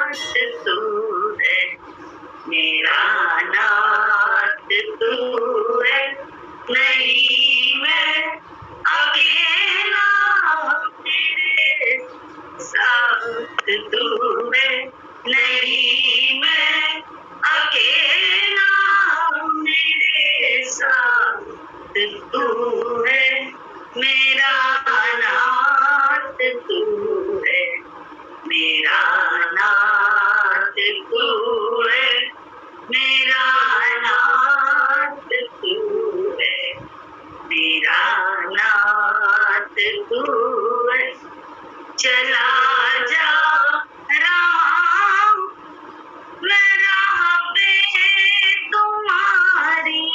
तू है, मेरा नाथ तू है, नहीं मैं अकेला, मेरे साथ तू है, नहीं मैं अकेला, मेरे साथ तू है, मेरा नाथ तू है, मेरा नाथ तू है, मेरा नाथ तू है, मेरा नाथ तू है। चला जा राम मैं राह पे तुम्हारी,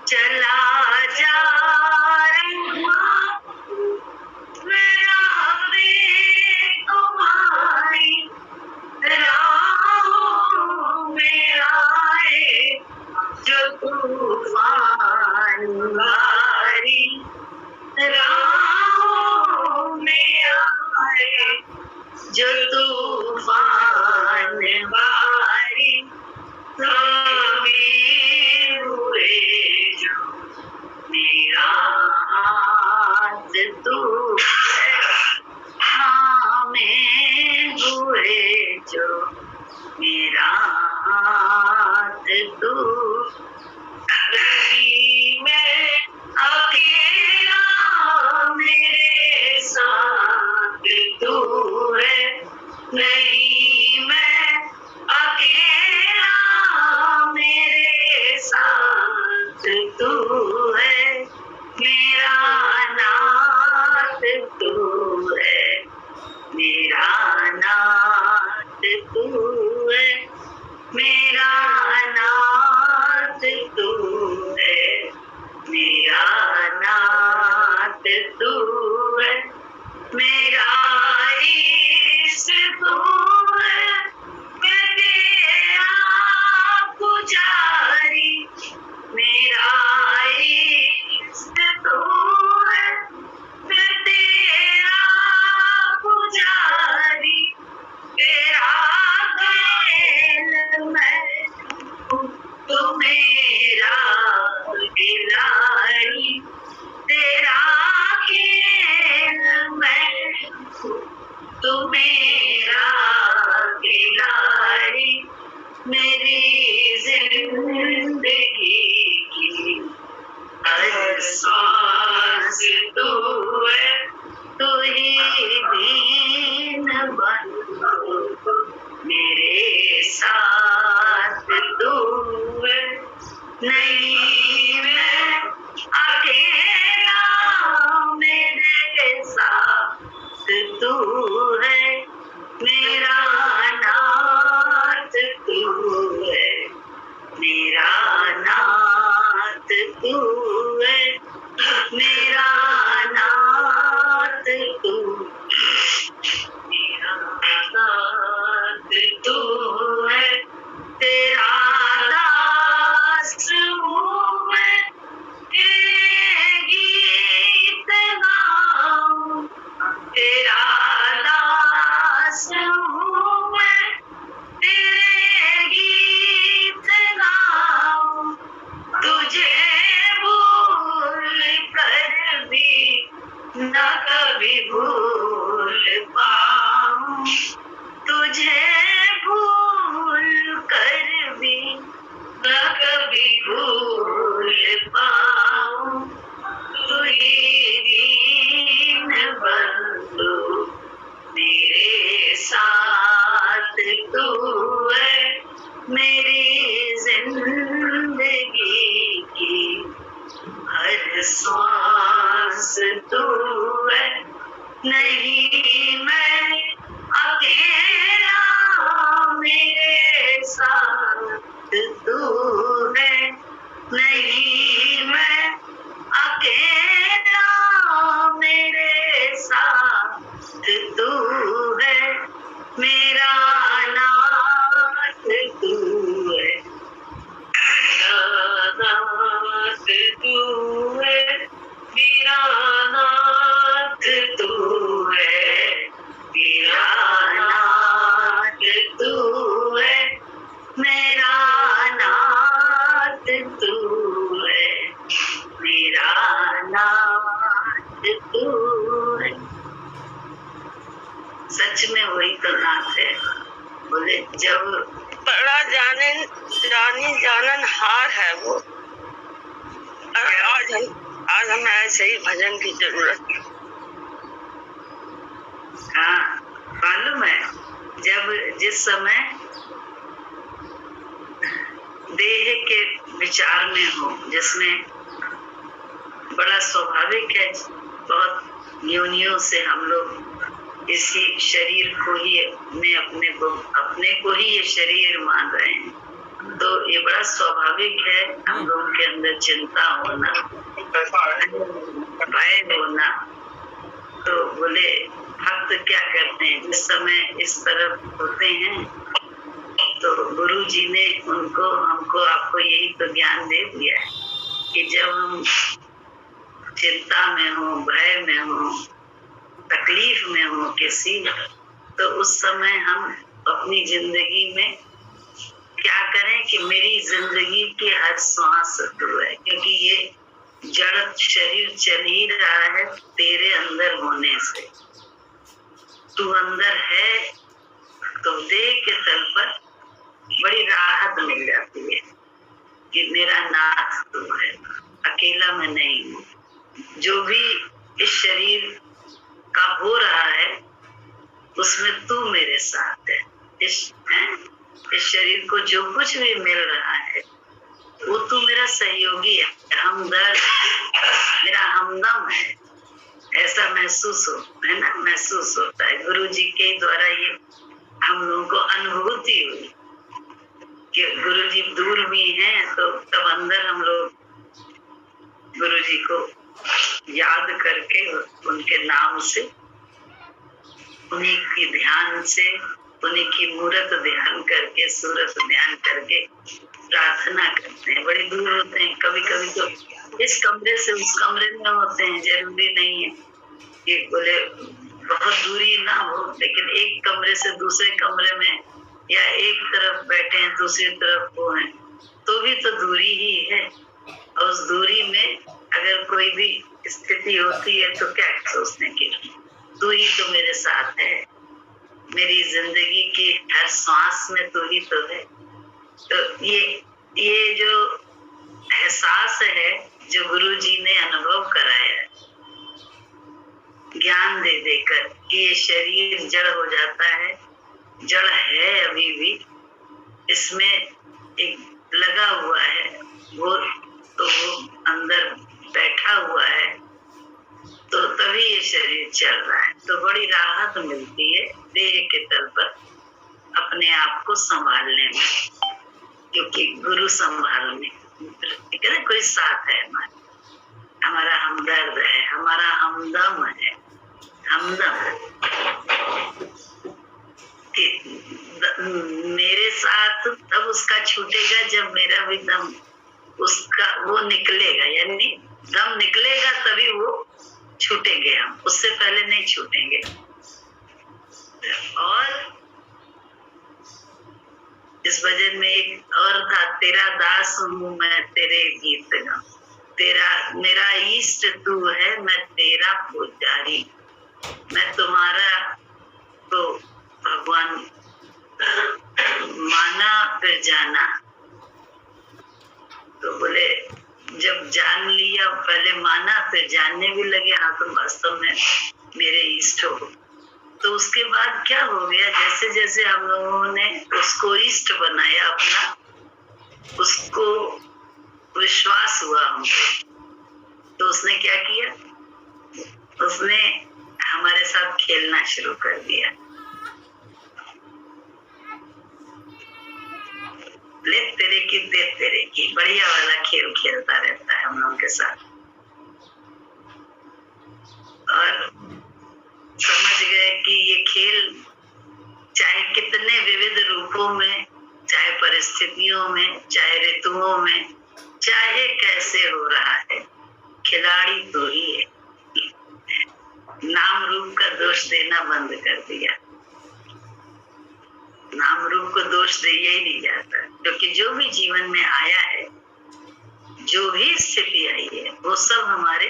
चला जा रहा मैं राह पे तुम्हारी, राहों में आए जो तूफान भारी, राहों में आए जो तूफान भारी, थामे हुए जो मेरा हाथ तू है, थामे हुए जो मेरा हाथ तू, नहीं मैं अकेला, मेरे साथ तू है, नहीं मैं अकेला, मेरे साथ तू है, मेरा नाथ तू है, मेरा नाथ तू है, मेरा नाथ तू है, मेरा नाथ तू है, मेरा इश्क तू है, मैं तेरा पुजारी, मेरा इश्क तू है, मैं तेरा पुजारी, तेरा खेल मैं तू मेरा खिलाड़ी, तेरा खेल मैं तू मेरा खिलाड़ी, मेरी जिंदगी की हर सांस तू है, तू ही दीन बंधु मेरे साथ तू है, नहीं मैं अकेला, मेरे साथ तू है, मेरा नाथ तू है, मेरा नाथ तू है, मेरा नाथ तू, मेरा नाथ तू है, तेरा दास हूँ मैं, तेरे गीत गाऊं, तेरा दास हूँ मैं, तेरे गीत गाऊं, तुझे भूल कर भी न कभी भूल पाऊं, तुझे भूल कर भी न कभी भूल पाऊं, तू ही दीन बंधु मेरे साथ तू है, मेरी जिंदगी की हर सांस तू है, नहीं मैं अकेला, मेरे साथ तू है, नहीं मैं अकेला, मेरे साथ तू है, मेरा नाथ तू है, मेरा नाथ तू है, मेरा नाथ तू है, मेरा नाथ तू सच में वही तो नाथ है। बोले जब बड़ा जानी जानन हार है वो। आज हमें ऐसे ही भजन की जरूरत है। हाँ, मालूम है, जब जिस समय देह के विचार में हो, जिसमें बड़ा स्वाभाविक है, बहुत योनियों से हम लोग इसी शरीर को ही अपने को ही ये शरीर मान रहे हैं, तो ये बड़ा स्वाभाविक है हम लोगों के अंदर चिंता होना, भय होना। तो बोले भक्त क्या करते हैं, जिस समय इस तरफ होते हैं तो गुरु जी ने हमको आपको यही तो ज्ञान दे दिया है कि जब हम चिंता में हो, भय में हो, तकलीफ में हो किसी, तो उस समय हम अपनी जिंदगी में क्या करें कि मेरी जिंदगी की हर सांस तू है, क्योंकि ये जड़ शरीर चल ही रहा है तेरे अंदर होने से। तू अंदर है तो देह के तल पर बड़ी राहत मिल जाती है कि मेरा नाथ तू है, अकेला मैं नहीं हूँ। जो भी इस शरीर का हो रहा है उसमें तू मेरे साथ है। इस शरीर को जो कुछ भी मिल रहा है वो तू मेरा सहयोगी है, हमदर्द, मेरा हमदम है। ऐसा महसूस होता है। गुरु जी के द्वारा ये हम लोगों को अनुभूति हुई कि गुरु जी दूर भी हैं, तो तब अंदर हम लोग गुरु जी को याद करके उनके नाम से, उन्हीं की ध्यान से, उन्हीं की मूरत ध्यान करके, सूरत ध्यान करके प्रार्थना करते हैं। बड़ी दूर होते हैं, कभी कभी तो इस कमरे से उस कमरे में होते हैं। जरूरी नहीं है कि बोले बहुत दूरी ना हो, लेकिन एक कमरे से दूसरे कमरे में या एक तरफ बैठे हैं दूसरी तरफ वो हैं, तो भी तो दूरी ही है। और उस दूरी में अगर कोई भी स्थिति होती है तो क्या सोचने की, तू ही तो मेरे साथ है, मेरी जिंदगी की हर सांस में तू ही तो है। तो ये जो एहसास है जो गुरु जी ने अनुभव कराया है ज्ञान दे देकर कि ये शरीर जड़ हो जाता है, जड़ है अभी भी, इसमें एक लगा हुआ है वो अंदर बैठा हुआ है, तो तभी ये शरीर चल रहा है। तो बड़ी राहत मिलती है देह के तल पर अपने आप को संभालने में, क्योंकि गुरु संभालने कोई साथ है, हमारा हमदर्द है, हमारा हमदम है, मेरे साथ तब उसका छूटेगा जब मेरा भी दम उसका वो निकलेगा, यानी दम निकलेगा तभी वो छूटेंगे, हम उससे पहले नहीं छूटेंगे। और इस भजन में एक और था, तेरा दास हूँ मैं तेरे गीत गाऊं, तेरा मेरा इष्ट तू है मैं तेरा पुजारी, मैं तुम्हारा तो भगवान माना फिर जाना। तो बोले जब जान लिया, पहले माना फिर जानने भी लगे, हाँ तुम वास्तव में मेरे इष्ट हो। तो उसके बाद क्या हो गया, जैसे जैसे हम लोगों ने उसको इष्ट बनाया अपना, उसको विश्वास हुआ हमको, तो उसने क्या किया, उसने हमारे साथ खेलना शुरू कर दिया। ले तेरे की दे तेरे की, बढ़िया वाला खेल खेलता रहता है हम लोगों के साथ। और समझ गए कि ये खेल चाहे कितने विविध रूपों में, चाहे परिस्थितियों में, चाहे ऋतुओं में, चाहे कैसे हो रहा है, खिलाड़ी तो ही है। नाम रूप का दोष देना बंद कर दिया, नाम रूप को दोष दिया ही नहीं जाता, क्योंकि जो भी जीवन में आया है, जो भी स्थिति आई है, वो सब हमारे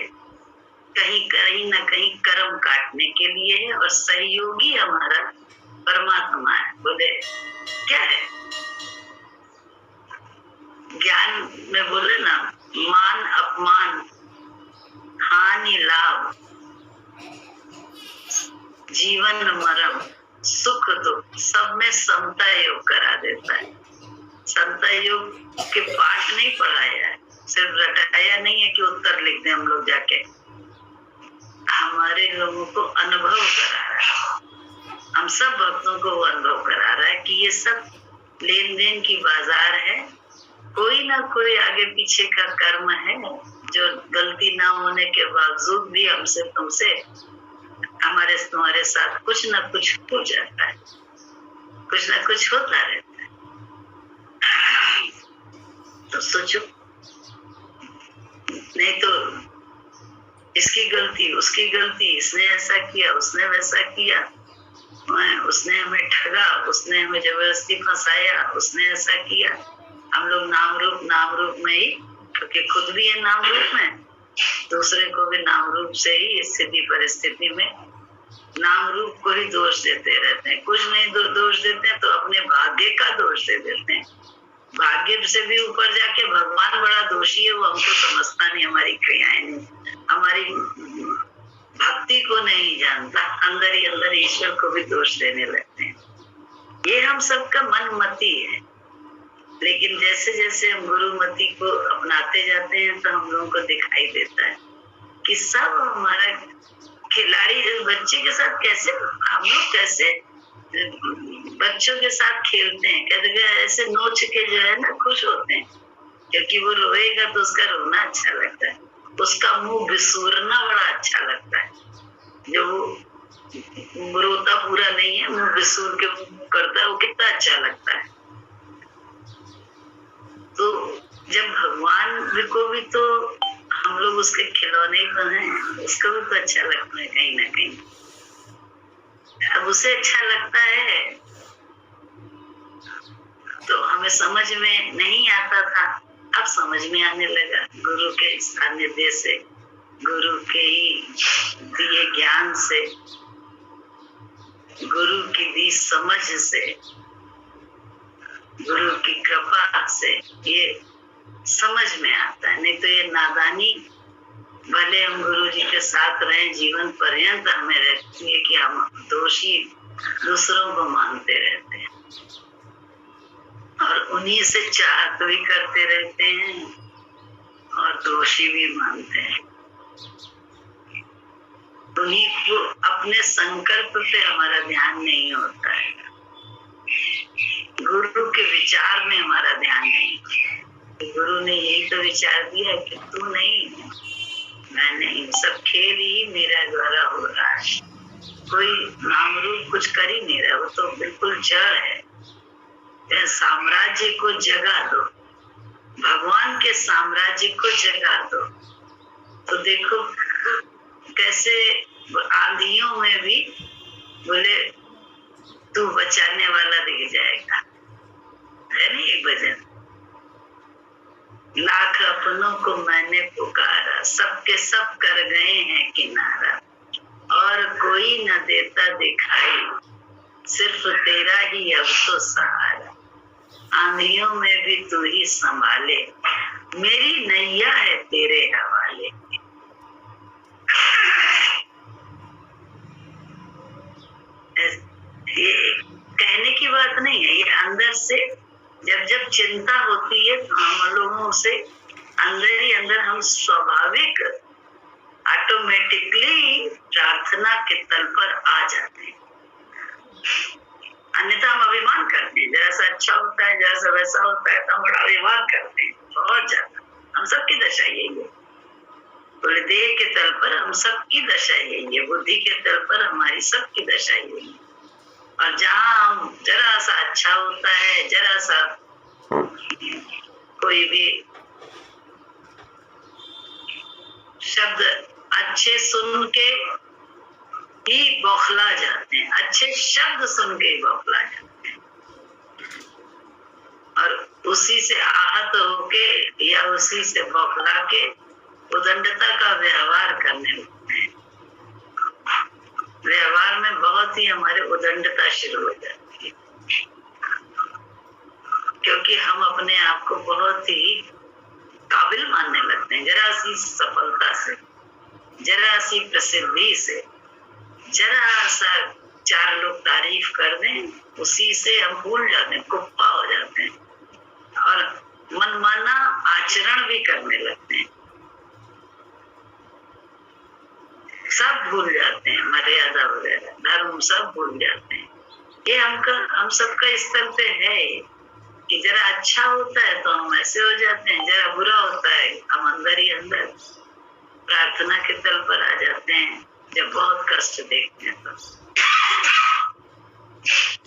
कहीं कहीं ना कहीं कर्म काटने के लिए है, और सहयोगी हमारा परमात्मा है। बोले क्या है? ज्ञान में बोले ना, मान अपमान, हानि लाभ, जीवन मरण, सुख दुख, सब में समता योग करा देता है। समता योग के पाठ नहीं पढ़ाया है, सिर्फ रटाया नहीं है कि उत्तर लिख दें हम लोग जाके। हमारे लोगों को अनुभव करा रहा है, हम सब भक्तों को वो अनुभव करा रहा है कि ये सब लेन देन की बाजार है। कोई ना कोई आगे पीछे का कर्म है जो गलती ना होने के बावजूद भी हमसे तुमसे हमारे तुम्हारे साथ कुछ ना कुछ हो जाता है, कुछ ना कुछ होता रहता है। तो सोचो, नहीं तो इसकी गलती, उसकी गलती, इसने ऐसा किया, उसने वैसा किया, उसने हमें ठगा, उसने हमें जबरदस्ती फंसाया, उसने ऐसा किया। हम लोग नाम रूप में ही, क्योंकि खुद भी है नाम रूप में, दूसरे को भी नाम रूप से ही स्थिति परिस्थिति में नाम रूप को ही दोष देते रहते हैं। कुछ नहीं दोष देते हैं तो अपने भाग्य का दोष दे देते हैं। भाग्य से भी ऊपर जाके भगवान बड़ा दोषी है, वो हमको समझता नहीं, हमारी क्रियाएं नहीं, हमारी भक्ति को नहीं जानता, अंदर ही अंदर ईश्वर को भी दोष देने लगते हैं। ये हम सबका मनमति है। लेकिन जैसे जैसे हम गुरुमति को अपनाते जाते हैं तो हम लोगों को दिखाई देता है कि सब हमारा खिलाड़ी बच्चे के साथ कैसे हम लोग कैसे बच्चों के साथ खेलते हैं, कहते ऐसे नोच के जो है ना खुश होते हैं, क्योंकि वो रोएगा तो उसका रोना अच्छा लगता है, उसका मुंह बिसूरना बड़ा अच्छा लगता है। जो वो रोता पूरा नहीं है, मुंह बिसूर के मुंह करता है, वो कितना अच्छा लगता है। तो जब भगवान को भी तो हम लोग उसके खिलौने तो हैं, उसको भी तो अच्छा लगता है कहीं ना कहीं। अब उसे अच्छा लगता है तो हमें समझ में नहीं आता था, अब समझ में आने लगा। गुरु के सानिध्य से, गुरु के ही दिए ज्ञान से, गुरु की दी समझ से, गुरु की कृपा से ये समझ में आता है। नहीं तो ये नादानी, भले हम गुरु जी के साथ रहे जीवन पर्यंत, हमें रहती है कि हम दोषी दूसरों को मानते रहते हैं और उन्हीं से चाहत भी करते रहते हैं और दोषी भी मानते हैं। उन्हीं को अपने संकल्प पे हमारा ध्यान नहीं होता है, गुरु के विचार में हमारा ध्यान नहीं होता। गुरु ने यही तो विचार दिया कि तू नहीं, मैं नहीं, सब खेल ही मेरा द्वारा हो रहा है। कोई नाम रूप कुछ कर ही नहीं रहा, वो तो बिल्कुल जड़ है। साम्राज्य को जगा दो, भगवान के साम्राज्य को जगा दो। तो देखो कैसे आंधियों में भी बोले तू बचाने वाला दिख जाएगा, है नहीं एक भजन, लाख अपनों को मैंने पुकारा, सबके सब कर गए हैं किनारा, और कोई न देता दिखाई, सिर्फ तेरा ही अब तो सहारा। आंधियों में भी तू ही संभाले, मेरी नैया है तेरे हवाले। ये कहने की बात नहीं है, ये अंदर से जब जब चिंता होती है तो हम लोगों से अंदर ही अंदर हम स्वाभाविक ऑटोमेटिकली प्रार्थना के तल पर आ जाते हैं। अन्यथा हम अभिमान करते हैं, जरा सा अच्छा होता है, जरा सा वैसा होता है तो हम बड़ा अभिमान करते हैं, बहुत ज्यादा। हम सबकी दशा यही है, बोले देह के तल पर हम सबकी दशा यही है, बुद्धि के तल पर हमारी सबकी दशा यही है। और जहाँ हम जरा सा अच्छा होता है, जरा सा कोई भी शब्द अच्छे सुन के ही बौखला जाते हैं, अच्छे शब्द सुन के ही बौखला जाते हैं और उसी से आहत होके या उसी से बौखला के उदंडता का व्यवहार करने लगते हैं। व्यवहार में बहुत ही हमारे उदंडता शुरू हो जाती है, क्योंकि हम अपने आप को बहुत ही काबिल मानने लगते हैं। जरा सी सफलता से, जरा सी प्रसिद्धि से, जरा सा 4 लोग तारीफ कर दें, उसी से हम भूल जाते हैं, कुप्पा हो जाते हैं और मनमाना आचरण भी करने लगते हैं। सब भूल जाते हैं, मर्यादा वगैरह धर्म सब भूल जाते हैं। ये हम सबका स्तर पे है कि जरा अच्छा होता है तो हम ऐसे हो जाते हैं, जरा बुरा होता है हम अंदर ही अंदर प्रार्थना के तल पर आ जाते हैं। जब बहुत कष्ट देखते हैं तो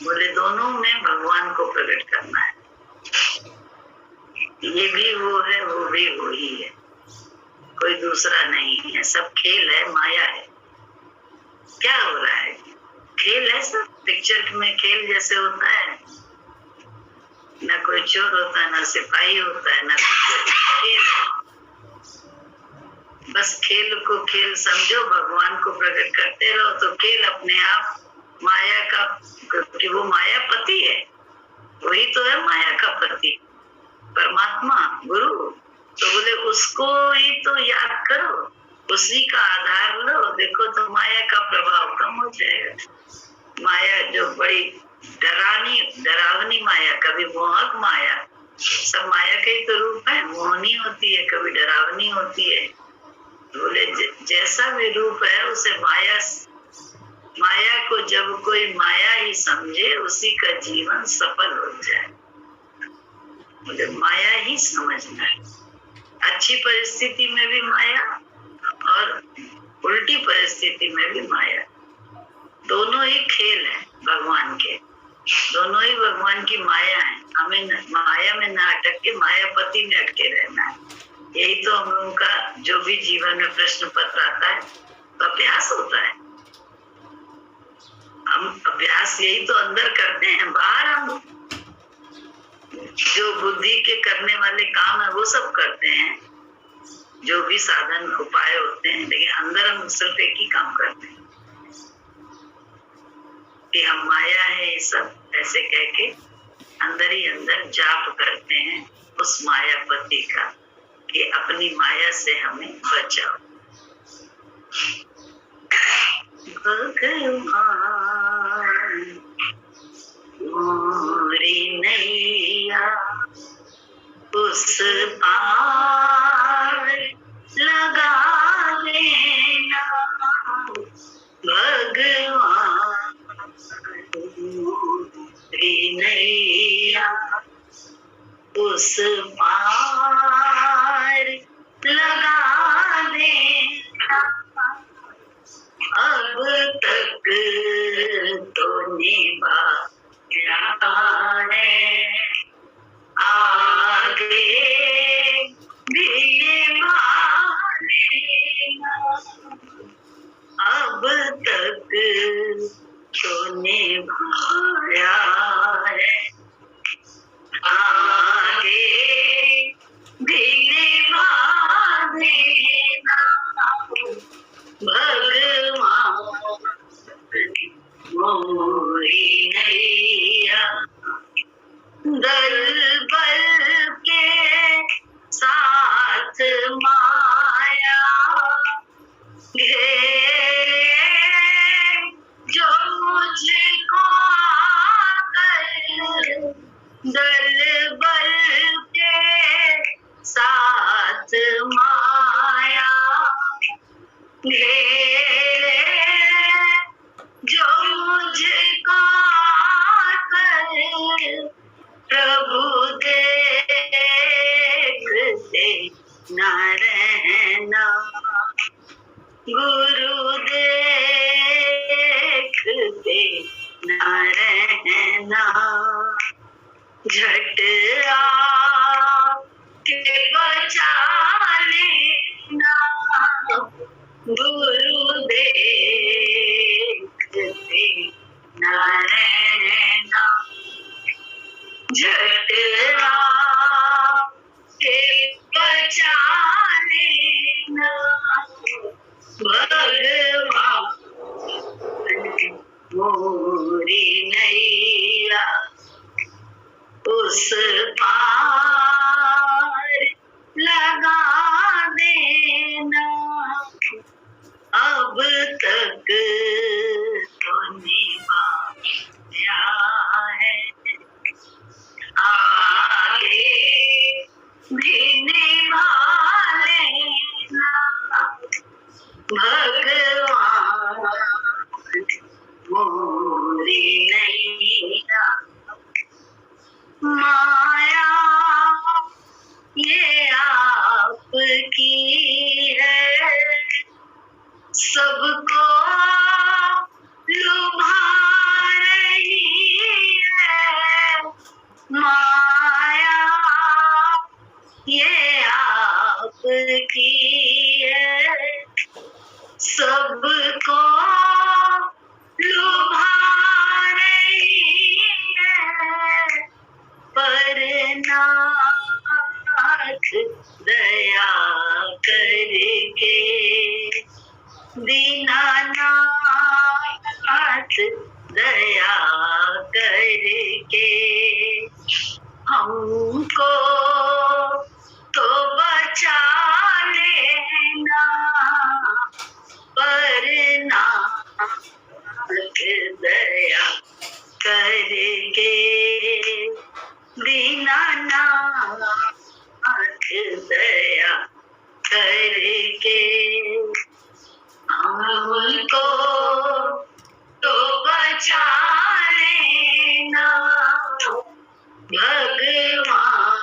बोले दोनों में भगवान को प्रकट करना है। ये भी वो है, वो भी वही है, कोई दूसरा नहीं है। सब खेल है, माया है। क्या हो रहा है? खेल है सब। पिक्चर में खेल जैसे होता है, न कोई चोर होता है, न सिपाही होता है, न खेल है। बस खेल को खेल समझो, भगवान को प्रकट करते रहो तो खेल अपने आप माया का, क्योंकि वो मायापति है, वही तो है माया का पति, परमात्मा गुरु। तो बोले उसको ही तो याद करो, उसी का आधार लो, देखो तो माया का प्रभाव कम हो जाएगा। माया जो बड़ी डरावनी माया, कभी मोहक माया, सब माया के ही तो रूप है। मोहनी होती है, कभी डरावनी होती है। बोले जैसा भी रूप है उसे माया को जब कोई माया ही समझे, उसी का जीवन सफल हो जाए। बोले माया ही समझना है। अच्छी परिस्थिति में भी माया और उल्टी परिस्थिति में भी माया, दोनों ही खेल है भगवान के, दोनों ही भगवान की माया है। हमें माया में ना अटक के मायापति में अटके रहना है। यही तो हम लोगों का जो भी जीवन में प्रश्न पत्र आता है तो अभ्यास होता है। हम अभ्यास यही तो अंदर करते हैं, बाहर हम जो बुद्धि के करने वाले काम है वो सब करते हैं, जो भी साधन उपाय होते हैं, लेकिन अंदर हम सिर्फ एक ही काम करते हैं कि हम माया है ये सब, ऐसे कह के अंदर ही अंदर जाप करते हैं उस मायापति का कि अपनी माया से हमें बचाओ। भगवान मोरी नैया उस पार लगा लेना, भगवान मोरी नैया उस पार लगा देना। अब तक तो निभाया है, आगे भी निभाएगा। अब तक तो निभाया है, आगे भी निभा देना। भगवान मोरी नैया दल बल के साथ माया घेरे, जो मुझको आकर दल बल के साथ माया घेरे, जो मुझको आकर प्रभु देखते न रहना, गुरु देखते न रहना। झट आके बचा लेना, गुरु देखते न रहना। झट आके बचा लेना, भगवान मोरी नैया उस पार लगा देना। अब तक तो निभाया है, आगे भी निभा लेना भगवान मोरी नैया। माया ये आपकी है, सबको लुभा रही है। माया ये आपकी है, सबको लुभा रही है। पर नाथ दया करके, दीनानाथ दया करके हमको तो बचा लेना। पर नाथ दया करके, दीनानाथ दया करके हमको तो बचा लेना भगवान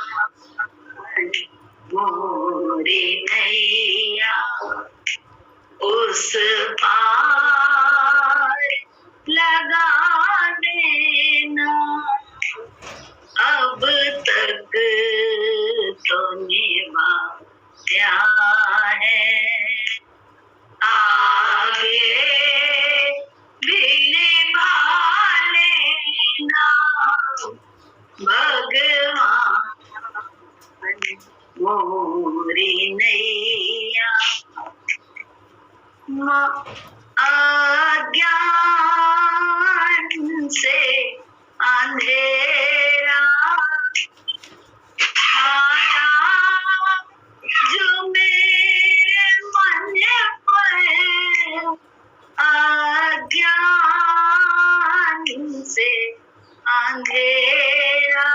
मोरी नैया उस पार लगा देना। अब तक तो निभाया है, आगे भी निभा लेना भगवान मोरी नैया। अज्ञान से अंधेरा छाया जो मेरे मन पर, अज्ञान से अंधेरा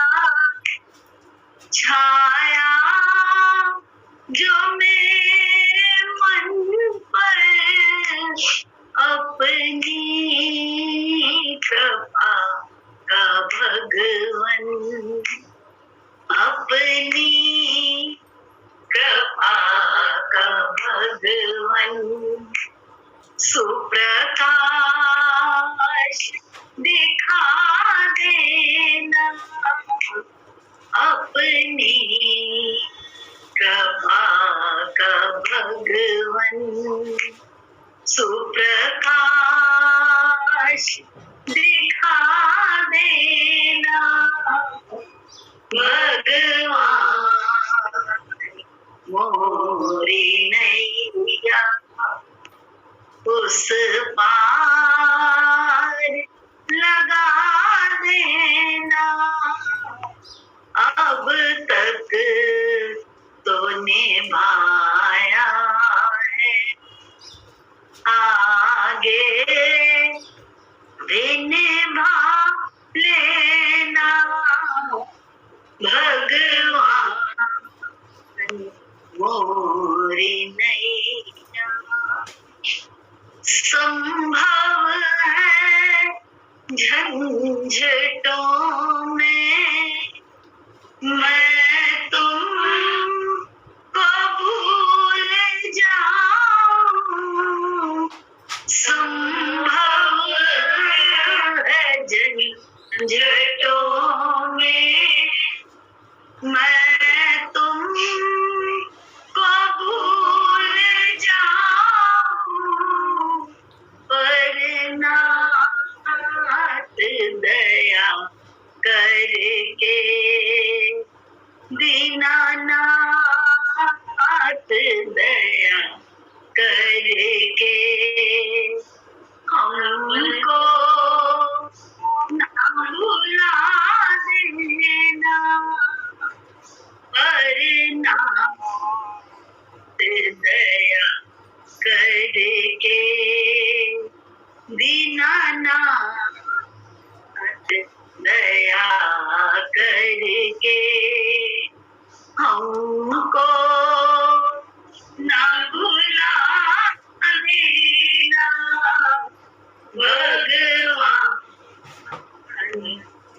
छाया जो मेरे मन पर, अपनी कृपा का भगवन, अपनी कृपा का भगवन सुप्रकाश दिखा देना। अपनी कृपा का भगवन सुप्रकाश दिखा देना भगवान मोरी नैया उस पार लगा देना। अब तक तो निभाया है, आगे भी निभा लेना भगवान मोरी नैया। संभव है झंझटों में मैं तुमको भूल जाऊं, संभव है झंझटों में मैं तुमको भूल जाऊं। पर नाथ दया करके, दीनानाथ दया करके हमको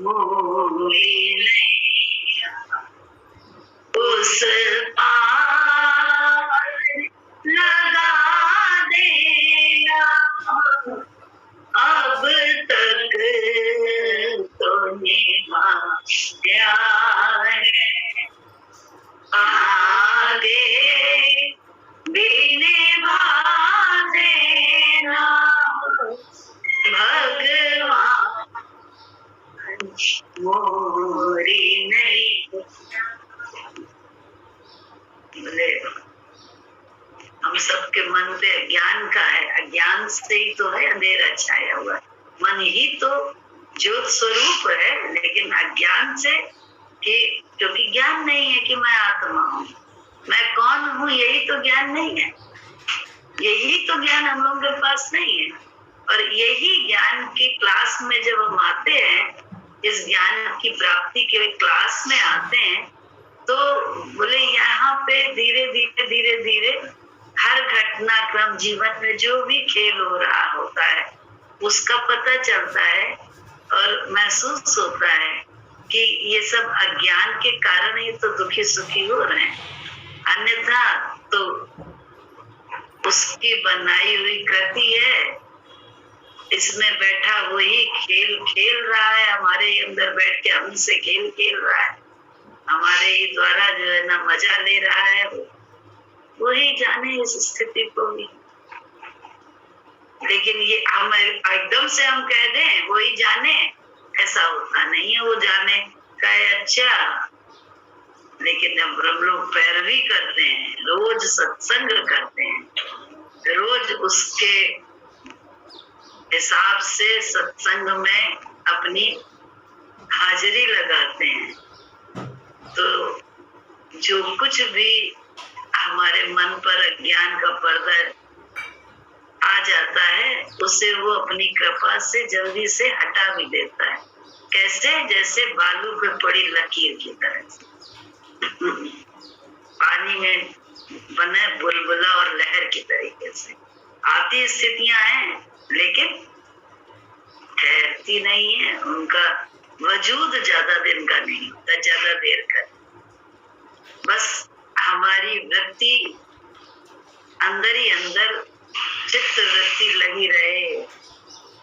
मोरी नैया उस पार लगा देना, अब तक तो निभाया है, आगे भी निभा देना भगवान मोरी नहीं। बोले हम सबके मन पे अज्ञान का है, अज्ञान से ही तो है अंधेरा छाया हुआ। मन ही तो ज्योत स्वरूप है, लेकिन अज्ञान से कि क्योंकि ज्ञान नहीं है कि मैं आत्मा हूँ, मैं कौन हूँ, यही तो ज्ञान नहीं है। यही तो ज्ञान हम लोगों के पास नहीं है। और यही ज्ञान की क्लास में जब हम आते हैं, इस ज्ञान की प्राप्ति के क्लास में आते हैं, तो बोले यहाँ पे धीरे धीरे धीरे धीरे हर घटनाक्रम जीवन में जो भी खेल हो रहा होता है उसका पता चलता है और महसूस होता है कि ये सब अज्ञान के कारण ही तो दुखी सुखी हो रहे हैं, अन्यथा तो उसकी बनाई हुई कृति है, इसमें बैठा वही खेल खेल रहा है, हमारे अंदर बैठ के हमसे खेल खेल रहा है, हमारे ही द्वारा जो है ना मजा ले रहा है, वही जाने इस स्थिति को भी। लेकिन ये हम एकदम से हम कह दें वही जाने, ऐसा होता नहीं है। वो जाने कहे अच्छा, लेकिन जब हम लोग पैरवी करते हैं, रोज सत्संग करते हैं, रोज उसके हिसाब से सत्संग में अपनी हाजिरी लगाते हैं, तो जो कुछ भी हमारे मन पर अज्ञान का पर्दा आ जाता है उसे वो अपनी कृपा से जल्दी से हटा भी देता है। कैसे? जैसे बालू पे पड़ी लकीर की तरह से। पानी में बने बुलबुला और लहर की तरीके से आती स्थितियां हैं, लेकिन ठहरती नहीं है। उनका वजूद ज्यादा दिन का नहीं होता, ज्यादा देर का। बस हमारी वृत्ति अंदर ही अंदर चित्त वृत्ति लगी रहे,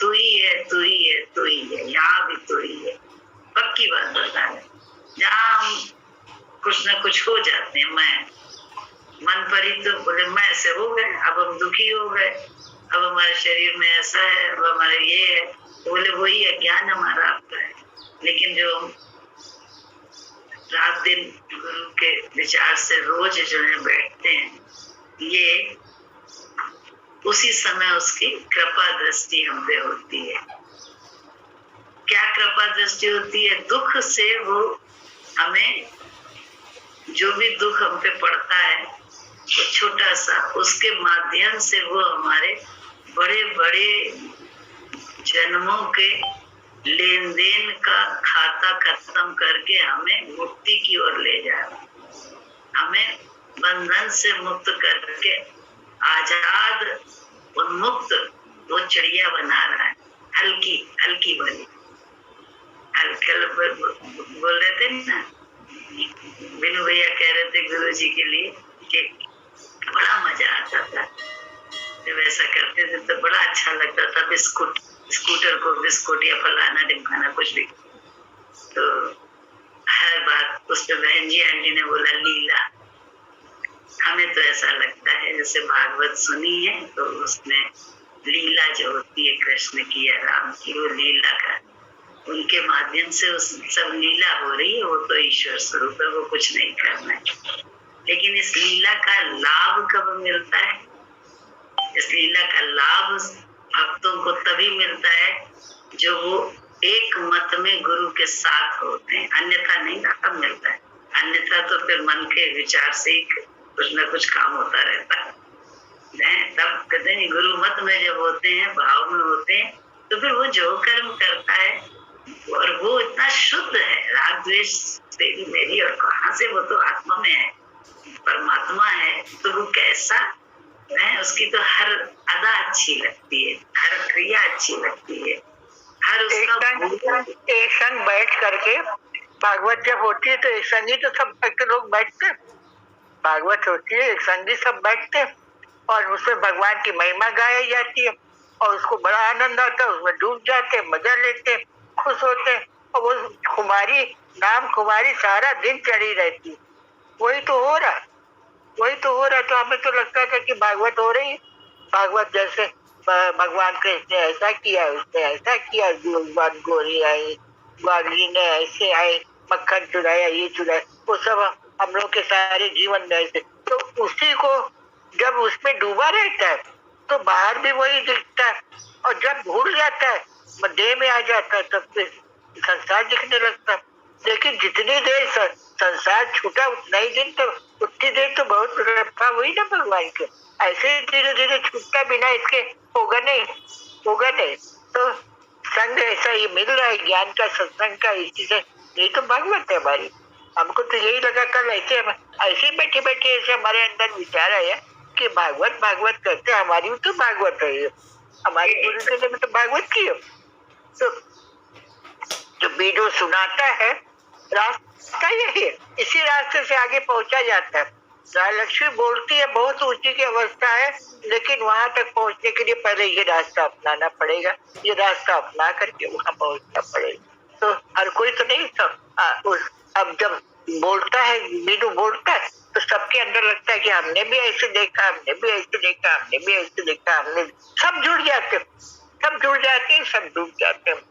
तू ही है, तू ही है, तू ही है, यहाँ भी तू ही है। पक्की बात बता रहे, जहाँ हम कुछ ना कुछ हो जाते हैं, मैं मन पर ही तो बोले मैं से हो गए, अब हम दुखी हो गए, अब हमारे शरीर में ऐसा है, अब हमारे ये है, तो बोले वही अज्ञान हमारा आपका है। लेकिन जो रात दिन गुरु के विचार से रोज जो है बैठते हैं, ये उसी समय उसकी कृपा दृष्टि हम पे होती है। क्या कृपा दृष्टि होती है? दुख से वो हमें, जो भी दुख हम पे पड़ता है वो छोटा सा, उसके माध्यम से वो हमारे बड़े बड़े जन्मों के लेन देन का खाता खत्म करके हमें मुक्ति की ओर ले जा रहा है, हमें बंधन से मुक्त करके आजाद उन्मुक्त वो चिड़िया बना रहा है। हल्की हल्की बनी, हल्कल बोल रहे थे ना, बिनू भैया कह रहे थे गुरु जी के लिए कि बड़ा मजा आता था जब ऐसा करते थे, तो बड़ा अच्छा लगता था। स्कूटर को बिस्कुट या फलाना ढिमकाना कुछ भी, तो हर बात उस पे बहन जी आंटी ने बोला लीला। हमें तो ऐसा लगता है जैसे भागवत सुनी है तो उसमें लीला जो होती है कृष्ण की या राम की, वो लीला का उनके माध्यम से उस सब लीला हो रही है, वो तो ईश्वर स्वरूप है, वो कुछ नहीं करना है। लेकिन इस लीला का लाभ कब मिलता है? इस लीला का लाभ भक्तों को तभी मिलता है जो वो एक मत में गुरु के साथ होते हैं, अन्यथा नहीं तब मिलता है। अन्यथा तो फिर मन के विचार से ही कुछ ना कुछ काम होता रहता है। तब कहते हैं गुरु मत में जब होते हैं, भाव में होते हैं, तो फिर वो जो कर्म करता है और वो इतना शुद्ध है, राग द्वेष तेरी मेरी और कहाँ से, वो तो आत्मा में है, परमात्मा है, तो वो कैसा है, उसकी तो हर अदा अच्छी लगती है, हर क्रिया अच्छी लगती है, हर उसका एक संग बैठ करके भागवत जब होती है तो एक संगी तो सब के लोग बैठते हैं। भागवत होती है एक संगी सब बैठते हैं और उसमें भगवान की महिमा गाई जाती है और उसको बड़ा आनंद आता है, उसमें डूब जाते हैं, मजा लेते हैं, खुश होते हैं और वो कुमारी नाम कुमारी सारा दिन चढ़ी रहती है। वही तो हो रहा, वही तो हो रहा। तो हमें तो लगता था कि भागवत हो रही है, भागवत जैसे भगवान को इसने ऐसा किया, उसने ऐसा किया, गोरी आई, ग्वाली ने ऐसे आए, मक्खन चुराया, ये चुराया, वो सब हम लोग के सारे जीवन में ऐसे। तो उसी को जब उसमें डूबा रहता है तो बाहर भी वही दिखता है और जब भूल जाता है देह में आ जाता है तब फिर संसार दिखने लगता है। लेकिन जितनी देर संसार छूटा उतना ही दिन तो उतनी देर तो बहुत रखा हुई ना भगवान के। ऐसे धीरे धीरे छूटता बिना इसके होगा नहीं, होगा नहीं। तो संग ऐसा ये मिल रहा है ज्ञान का, सत्संग का, इसी से यही तो भागवत है हमारी। हमको तो यही लगा कल ऐसे बैठे बैठे ऐसे हमारे अंदर विचार आया कि भागवत भागवत करते हमारी भी तो भागवत है, हमारी गुरु जी ने भी तो भागवत की है। तो जो वीडियो सुनाता है रास्ता यही है, इसी रास्ते से आगे पहुंचा जाता है। लक्ष्मी बोलती है बहुत ऊंची की अवस्था है, लेकिन वहां तक पहुंचने के लिए पहले ये रास्ता अपनाना पड़ेगा, ये रास्ता अपना करके वहां पहुंचना पड़ेगा। तो हर कोई तो नहीं सब अब जब बोलता है वीडियो बोलता है तो सबके अंदर लगता है कि हमने भी ऐसे देखा, हमने भी ऐसे देखा, हमने भी ऐसे देखा, हमने सब जुड़ जाते, सब जुड़ जाते हैं, सब डूब जाते हैं।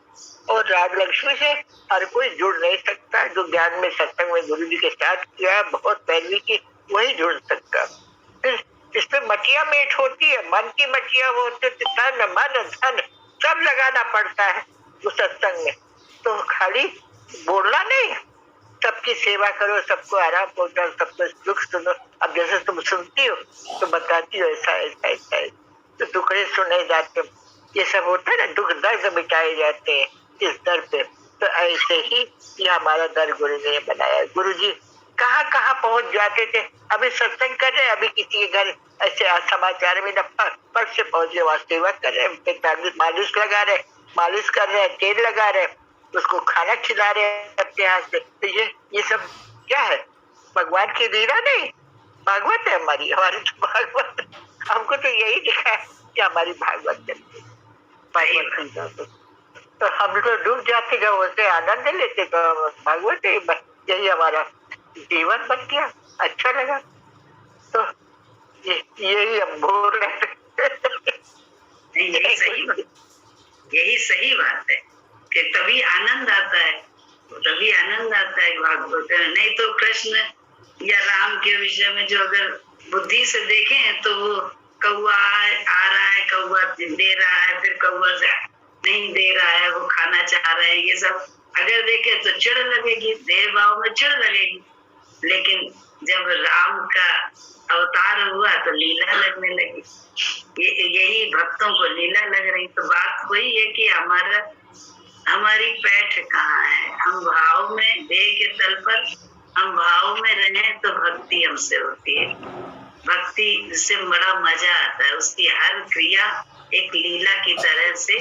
और राज लक्ष्मी से हर कोई जुड़ नहीं सकता। जो ज्ञान में सत्संग में गुरु जी के साथ किया है बहुत पैरवी की, वही जुड़ सकता। फिर इसमें मटिया मेट होती है, मन की मटिया होती, तन मन धन सब लगाना पड़ता है उस सत्संग में। तो खाली बोलना नहीं, सबकी सेवा करो, सबको आराम पहुंचाओ, सबको दुख सुनो। अब जैसे तुम सुनती हो तो बताती हो ऐसा ऐसा ऐसा है, तो दुखड़े सुने जाते, ये सब होता है ना, दुख दर्द मिटाए जाते हैं इस दर पे। तो ऐसे ही ये हमारा दर गुरु ने बनाया। गुरु जी कहाँ कहाँ पहुंच जाते थे। अभी सत्संग कर रहे, अभी किसी के घर ऐसे समाचार में फट से पहुंच गए, वहां सेवा कर रहे, मालिश लगा रहे, मालिश कर रहे, तेल लगा रहे, उसको खाना खिला रहे अपने हाथ से। तो ये सब क्या है? भगवान की लीला नहीं, भागवत है हमारी, हमारी तो भागवत। हमको तो यही दिखा है कि हमारी भागवत चलती, भागवत तो हम तो डूब जाते जब उसे आनंद लेते तो भागवत यही हमारा जीवन बन गया। अच्छा लगा तो यही हम बोल रहे। यही सही बात है कि तभी आनंद आता है, तभी आनंद आता है भागवत। नहीं तो कृष्ण या राम के विषय में जो अगर बुद्धि से देखें तो वो कौआ आ रहा है, कौआ दे रहा है, फिर कौआ नहीं दे रहा है, वो खाना चाह रहे हैं, ये सब अगर देखे तो चिढ़ लगेगी, देव भाव में चिढ़ लगेगी। लेकिन जब राम का अवतार हुआ तो लीला लगने लगी। यही भक्तों को लीला लग रही। तो बात वही है कि हमारी पैठ कहाँ है। हम भाव में, देह के तल पर हम भाव में रहें तो भक्ति हमसे होती है। भक्ति से बड़ा मजा आता है। उसकी हर क्रिया एक लीला की तरह से,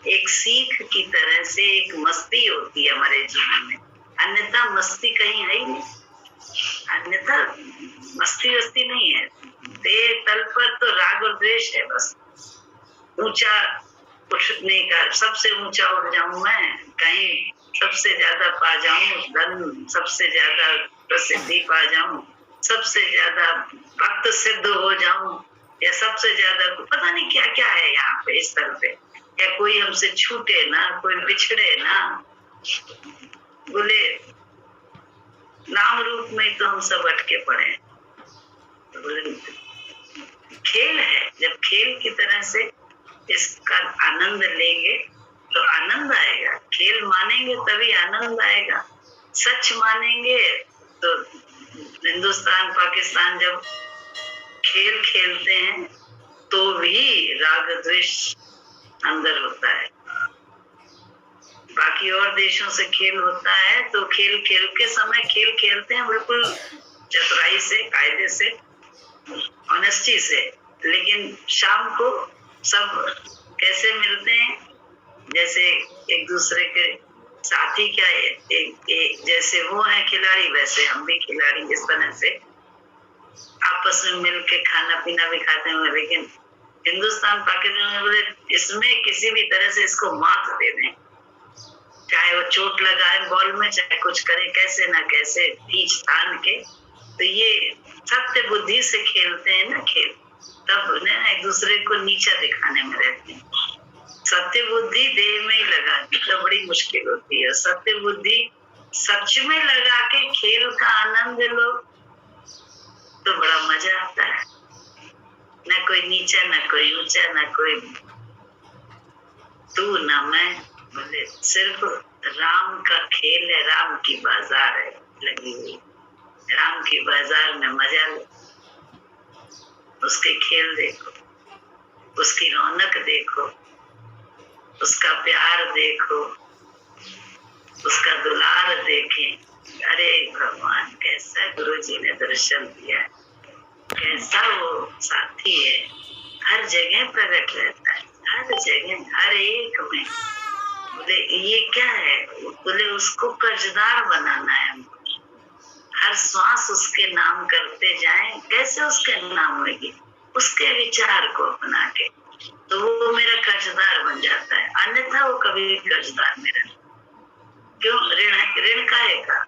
एक सीख की तरह से, एक मस्ती होती है हमारे जीवन में। अन्यथा मस्ती कहीं है ही नहीं, अन्यथा मस्ती वस्ती नहीं है। देह तल पर तो राग और द्वेष है बस। ऊंचा उठने का, सबसे ऊंचा उठ जाऊं मैं, कहीं सबसे ज्यादा पा जाऊं धन, सबसे ज्यादा प्रसिद्धि पा जाऊं, सबसे ज्यादा भक्त सिद्ध हो जाऊं, या सबसे ज्यादा पता नहीं क्या क्या है यहाँ पे इस तरह पे। या कोई हमसे छूटे ना, कोई बिछड़े ना। बोले नाम रूप में तो हम सब अटके पड़े। तो बोले खेल है, जब खेल की तरह से इसका आनंद लेंगे तो आनंद आएगा। खेल मानेंगे तभी आनंद आएगा। सच मानेंगे तो हिंदुस्तान पाकिस्तान जब खेल खेलते हैं तो भी राग द्वेष अंदर होता है। बाकी और देशों से खेल होता है तो खेल खेल के समय खेल खेलते हैं बिल्कुल चतुराई से, कायदे से, ऑनेस्टी से। लेकिन शाम को सब कैसे मिलते हैं? जैसे एक दूसरे के साथी क्या जैसे वो है खिलाड़ी वैसे हम भी खिलाड़ी, इस तरह से आपस में मिल के खाना पीना भी खाते हैं। लेकिन हिंदुस्तान पाकिस्तान में बोले इसमें किसी भी तरह से इसको मात दे दें, चाहे वो चोट लगाए बॉल में, चाहे कुछ करे, कैसे ना कैसे खींच तान के। तो ये सत्य बुद्धि से खेलते हैं ना खेल, तब उन्हें एक दूसरे को नीचा दिखाने में रहते हैं। सत्य बुद्धि देह में ही लगाती तो बड़ी मुश्किल होती है। सत्य बुद्धि सच में लगा के खेल का आनंद लो तो बड़ा मजा आता है। न कोई नीचा, न कोई ऊंचा, न कोई तू न मैं, बोले सिर्फ राम का खेल है, राम की बाजार है लगी हुई। राम की बाजार में मजा लो, उसके खेल देखो, उसकी रौनक देखो, उसका प्यार देखो, उसका दुलार देखें। अरे भगवान कैसा गुरु जी ने दर्शन दिया, कैसा वो साथी है, हर जगह प्रकट रहता है, हर जगह, हर एक में। बोले ये क्या है? बोले उसको कर्जदार बनाना है हमको, हर श्वास उसके नाम करते जाएं। कैसे उसके नाम लगे? उसके विचार को अपना के, तो वो मेरा कर्जदार बन जाता है। अन्यथा वो कभी भी कर्जदार मेरा क्यों? ऋण काहेगा?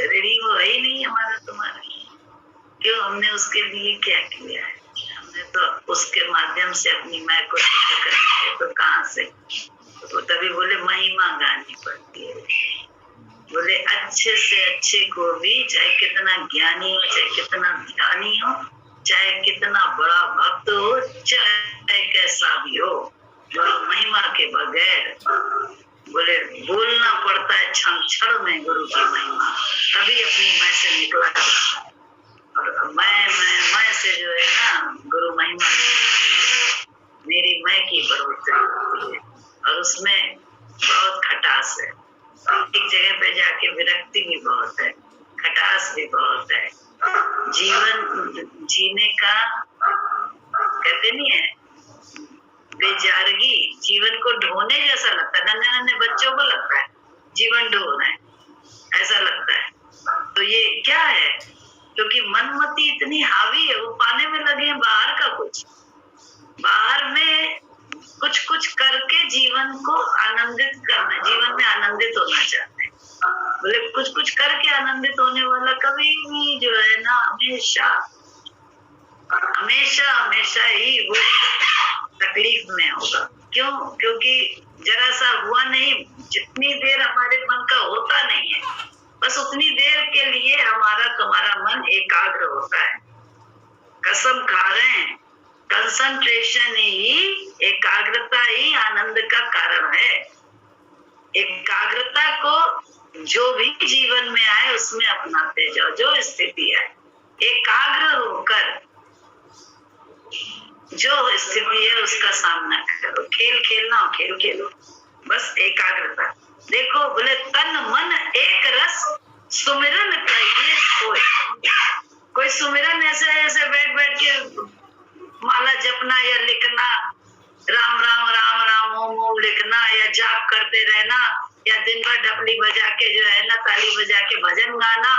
ऋणी वो है ही नहीं हमारा तुम्हारा। क्यों? हमने उसके लिए क्या किया है? हमने तो उसके माध्यम से अपनी मैं को करनी, तो कहाँ से? तो तभी बोले महिमा गानी पड़ती है। बोले अच्छे से अच्छे को भी, चाहे कितना ज्ञानी हो, चाहे कितना ध्यानी हो, चाहे कितना बड़ा भक्त हो, चाहे कैसा भी हो, महिमा के बगैर बोले बोलना पड़ता है क्षण क्षण में गुरु की महिमा, तभी अपनी मैं से निकला। और मैं से जो है ना गुरु महिमा, मेरी मैं की बढ़ोतरी होती है और उसमें बहुत खटास है। एक जगह पे जाके विरक्ति भी बहुत है, खटास भी बहुत है। जीवन जीने का कहते नहीं है, बेजारगी जीवन को ढोने जैसा लगता है। नन्हे नन्हे बच्चों को लगता है जीवन ढो रहा है, ऐसा लगता है। तो ये क्या है? क्योंकि मनमति इतनी हावी है, वो पाने में लगे हैं बाहर का कुछ, बाहर में कुछ करके जीवन को आनंदित करना, जीवन में आनंदित होना चाहते हैं। बोले कुछ करके आनंदित होने वाला कभी भी जो है ना हमेशा ही वो तकलीफ में होगा। क्यों? क्योंकि जरा सा हुआ नहीं, जितनी देर हमारे मन का होता नहीं है, बस उतनी देर के लिए हमारा तुम्हारा मन एकाग्र होता है। कसम खा रहे हैं, कंसंट्रेशन ही, एकाग्रता ही आनंद का कारण है। एकाग्रता को जो भी जीवन में आए उसमें अपनाते जाओ, जो स्थिति है एकाग्र होकर जो स्थिति है उसका सामना करो। खेल खेलना हो, खेल खेलो, बस एकाग्रता देखो। बोले तन मन एक रस सुमिरन कहिए कोई सुमिरन ऐसे बैठ के माला जपना या लिखना, राम राम राम राम ओम ओम लिखना, या जाप करते रहना, या दिन भर ढपली बजा के जो है ना ताली बजा के भजन गाना,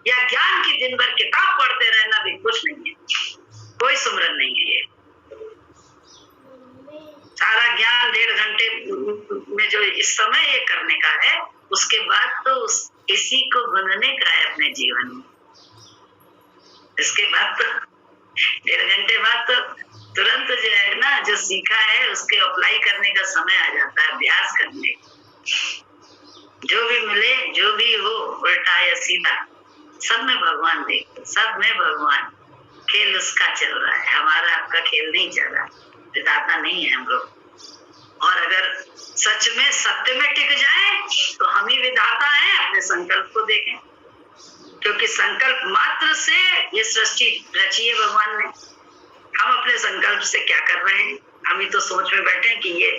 या ज्ञान की दिन भर किताब पढ़ते रहना भी कुछ नहीं है, कोई सुमिरन नहीं है। ये सारा ज्ञान 1.5 घंटे में जो इस समय ये करने का है, उसके बाद तो इसी को गुनने का है अपने जीवन में। इसके बाद तो 1.5 घंटे बाद तो तुरंत जो है ना जो सीखा है उसके अप्लाई करने का समय आ जाता है, अभ्यास करने। जो भी मिले, जो भी हो, उल्टा या सीधा, सब में भगवान देखो, सब में भगवान। खेल उसका चल रहा है, हमारा आपका खेल नहीं चल रहा, विधाता नहीं है हम लोग। और अगर सच में सत्य में टिक जाए तो हम ही विधाता हैं। अपने संकल्प को देखें, क्योंकि संकल्प मात्र से ये सृष्टि रची है भगवान ने। हम अपने संकल्प से क्या कर रहे हैं? हम ही तो सोच में बैठे हैं कि ये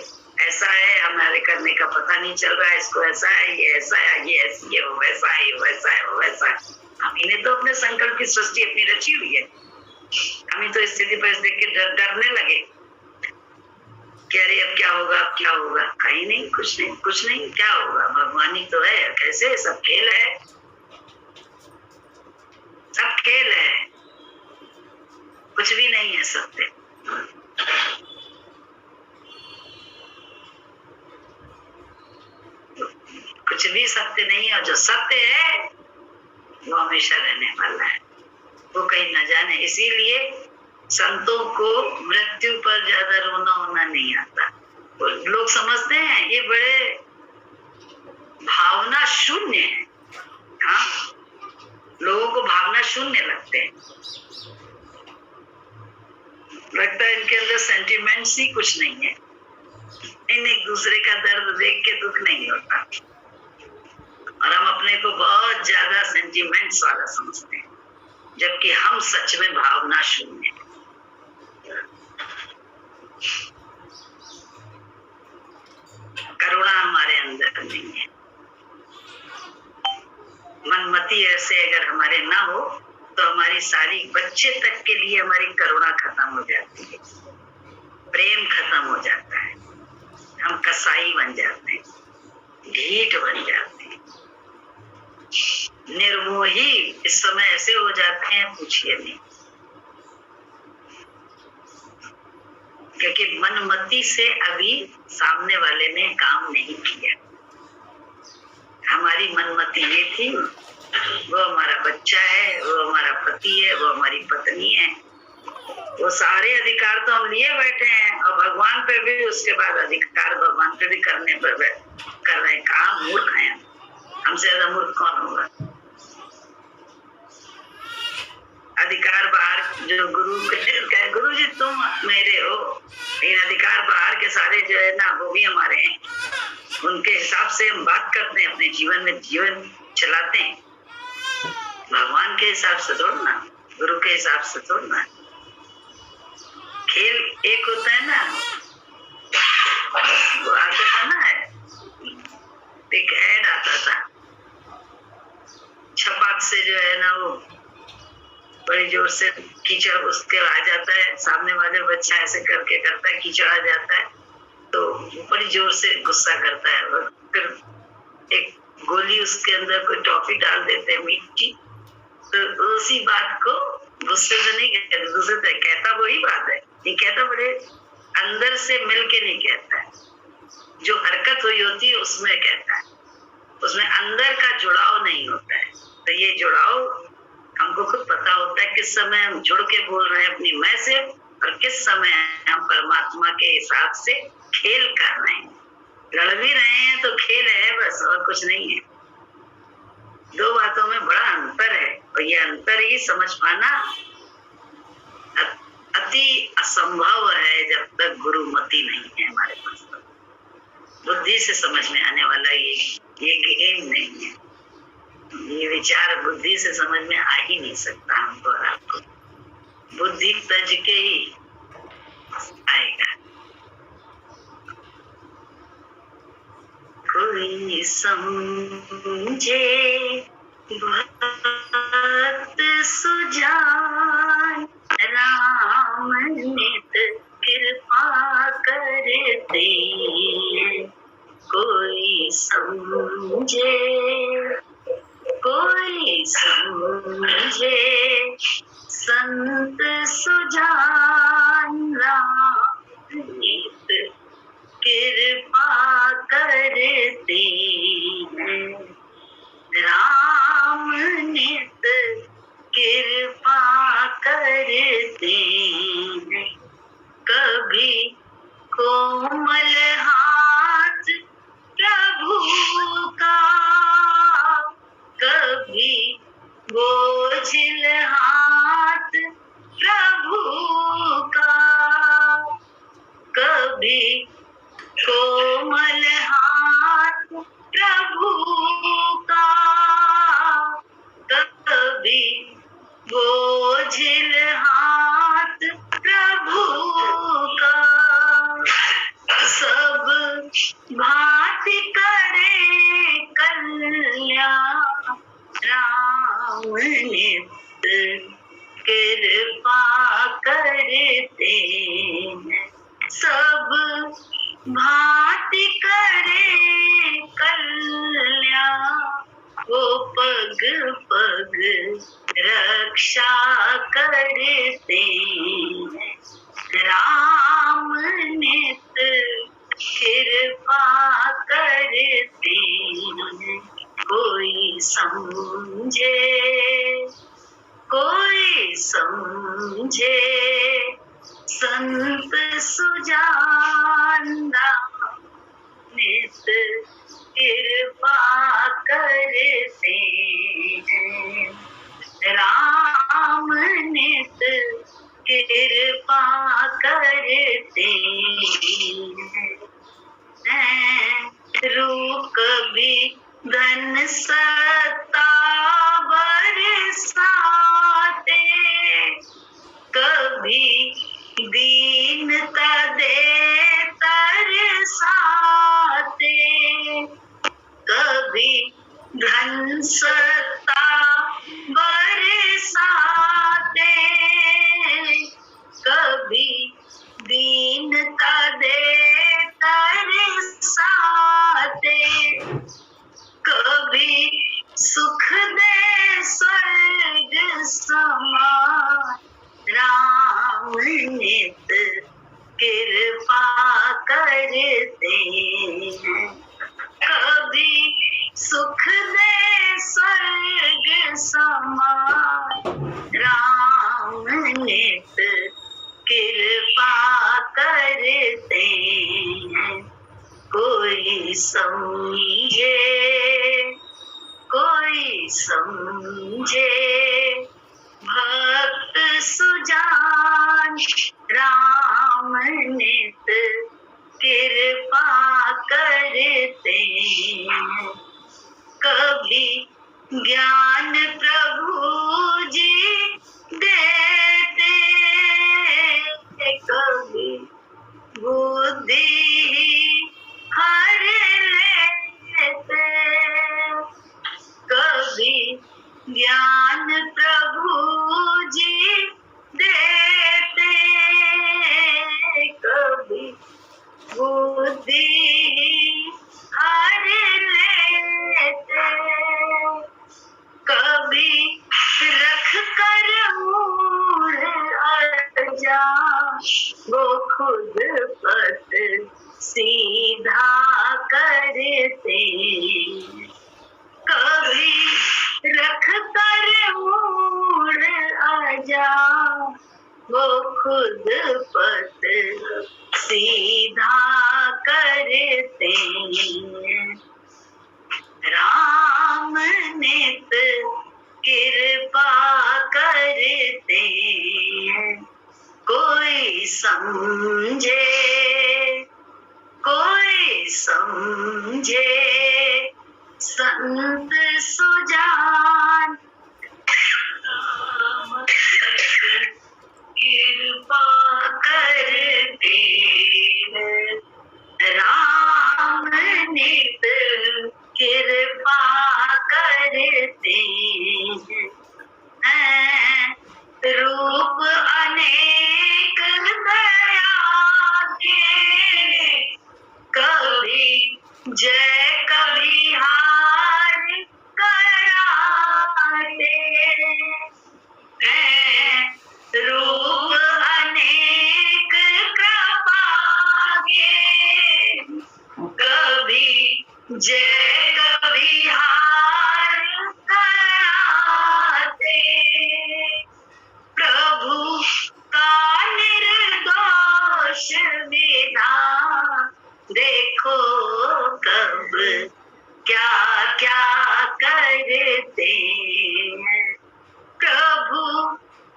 ऐसा है, हमारे करने का पता नहीं चल रहा है, इसको ऐसा है, ये ऐसा है, ये ऐसी है, वो वैसा है, वैसा है, वो वैसा है। हम ही ने तो अपने संकल्प की सृष्टि अपनी रची हुई है। हम ही तो स्थिति पर देख के डरने लगे। कि अरे अब क्या होगा, अब क्या होगा। कहीं नहीं, कुछ नहीं, कुछ नहीं, क्या होगा, भगवान ही तो है। कैसे, सब खेल है, सब खेल है, कुछ भी नहीं है सत्य। कुछ भी सत्य नहीं है, और जो सत्य है वो हमेशा रहने वाला है, वो कहीं न जाने। इसीलिए संतों को मृत्यु पर ज्यादा रोना होना नहीं आता। लोग समझते हैं ये बड़े भावना शून्य है। हाँ, लोगों को भावना शून्य लगते हैं, लगता है इनके अंदर सेंटिमेंट्स ही कुछ नहीं है, इन एक दूसरे का दर्द देख के दुख नहीं होता। और हम अपने को बहुत ज्यादा सेंटिमेंट्स वाला समझते हैं, जबकि हम सच में भावना शून्य हैं। करुणा हमारे अंदर नहीं है। मनमति ऐसे अगर हमारे ना हो तो हमारी सारी बच्चे तक के लिए हमारी करुणा खत्म हो जाती है, प्रेम खत्म हो जाता है, हम कसाई बन जाते हैं, ढीठ बन जाते हैं, निर्मोही इस समय ऐसे हो जाते हैं, पूछिए नहीं। क्योंकि मनमति से अभी सामने वाले ने काम नहीं किया। हमारी मनमति ये थी, वो हमारा बच्चा है, वो हमारा पति है, वो हमारी पत्नी है, वो सारे अधिकार तो हम लिए बैठे हैं, और भगवान पे भी उसके बाद अधिकार भगवान पे भी करने पर कर रहे हैं। कहाँ मूर्ख हैं, हमसे ज्यादा मूर्ख कौन होगा। अधिकार बाहर जो गुरु जी तुम मेरे हो, लेकिन अधिकार बाहर के सारे जो है ना वो भी हमारे हैं। उनके हिसाब से हम बात करते हैं, अपने जीवन में जीवन चलाते हैं, भगवान के हिसाब से थोड़ा, गुरु के हिसाब से थोड़ा। खेल एक होता है ना, वो आता था ना, एक ऐड आता था, छपाक से जो है ना वो बड़ी जोर से कीचड़ उसके आ जाता है, सामने वाले बच्चा ऐसे करके करता है, कीचड़ आ जाता है तो बड़ी जोर से गुस्सा करता है, और फिर एक गोली उसके अंदर कोई टॉफी डाल देते हैं मीट की, तो उसी बात को गुस्से से नहीं कहता, गुस्से से कहता वही बात है, ये कहता बड़े अंदर से मिल के नहीं कहता है, जो हरकत हुई होती है उसमें कहता है, उसमें अंदर का जुड़ाव नहीं होता है। तो ये जुड़ाव हमको खुद पता होता है, किस समय हम जुड़ के बोल रहे हैं अपनी मैं से, और किस समय हम परमात्मा के हिसाब से खेल कर रहे हैं। लड़ भी रहे हैं तो खेल है बस, और कुछ नहीं है। दो बातों में बड़ा अंतर है, और ये अंतर ही समझ पाना अति असंभव है जब तक गुरुमति नहीं है हमारे पास। बुद्धि से समझ में आने वाला ये गेम नहीं है, ये विचार बुद्धि से समझ में आ ही नहीं सकता हमको और आपको, बुद्धि तज के ही आएगा। कोई समझे भक्त सुजान, राम नित कृपा करते, कोई समझे, कोई समझे संत सुजान, राम नित कृपा करते हैं, राम नित कृपा करते हैं। कभी कोमल हाथ प्रभु का, कभी बोझिल हाथ प्रभु का, कभी कोमल हाथ पग रक्षा करते राम नित कृपा करते कोई समझे संत सुजाना नित कृपा करते राम नित कृपा करते रूप भी धन सत्ता बरसाते कभी दीनता दे तरसाते कभी धन सत्ता बरसाते कभी दीनता दे तरसाते कभी सुख दे स्वर्ग समान राम नित कृपा करते कभी सुख दे स्वर्ग समान राम नित कृपा करते कोई समझे भक्त सुजान राम नित कृपा करते कभी ज्ञान प्रभु जी देते कभी बुद्धि हर लेते कभी ज्ञान प्रभु जी देते कभी बुद्धि हर लेते कभी रख कर मूढ़ अर्जा वो खुद पत सीधा करते कभी रख कर मूढ़ आजा वो खुद पत सीधा करते राम नित कृपा करते कोई समझे संत सुजान कृपा करते राम नित कृपा करते रूप अनेक दया के कभी जय कभी हार कराते रूप अनेक कृपा के कभी जय कभी हार कराते प्रभु का निर्दोष विधान देखो कब क्या क्या करते प्रभु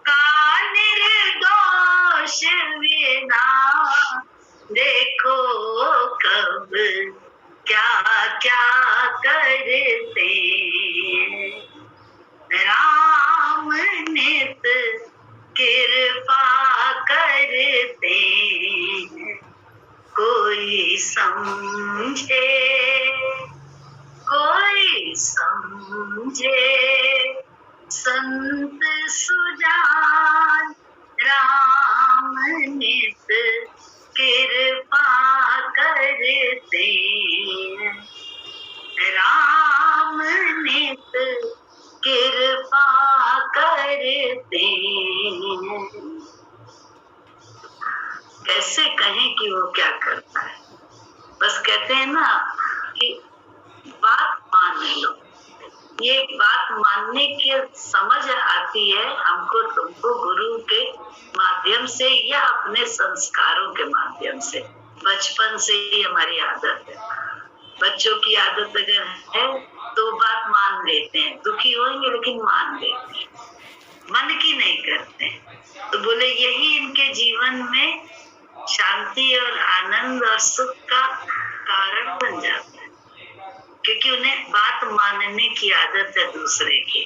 का निर्दोष विधान देखो कब क्या क्या करते राम नित कृपा करते कोई समझे संत सुजान राम नित कृपा करते राम नित कैसे कहें कि वो क्या करता है। बस कहते हैं ना कि बात मान लो। ये बात मानने की समझ आती है हमको तुमको गुरु के माध्यम से या अपने संस्कारों के माध्यम से। बचपन से ही हमारी आदत है। बच्चों की आदत अगर है तो बात मान लेते हैं, दुखी होंगे लेकिन मान लेते हैं, मन की नहीं करते। तो बोले यही इनके जीवन में शांति और आनंद और सुख का कारण बन जाता है, क्योंकि उन्हें बात मानने की आदत है दूसरे की।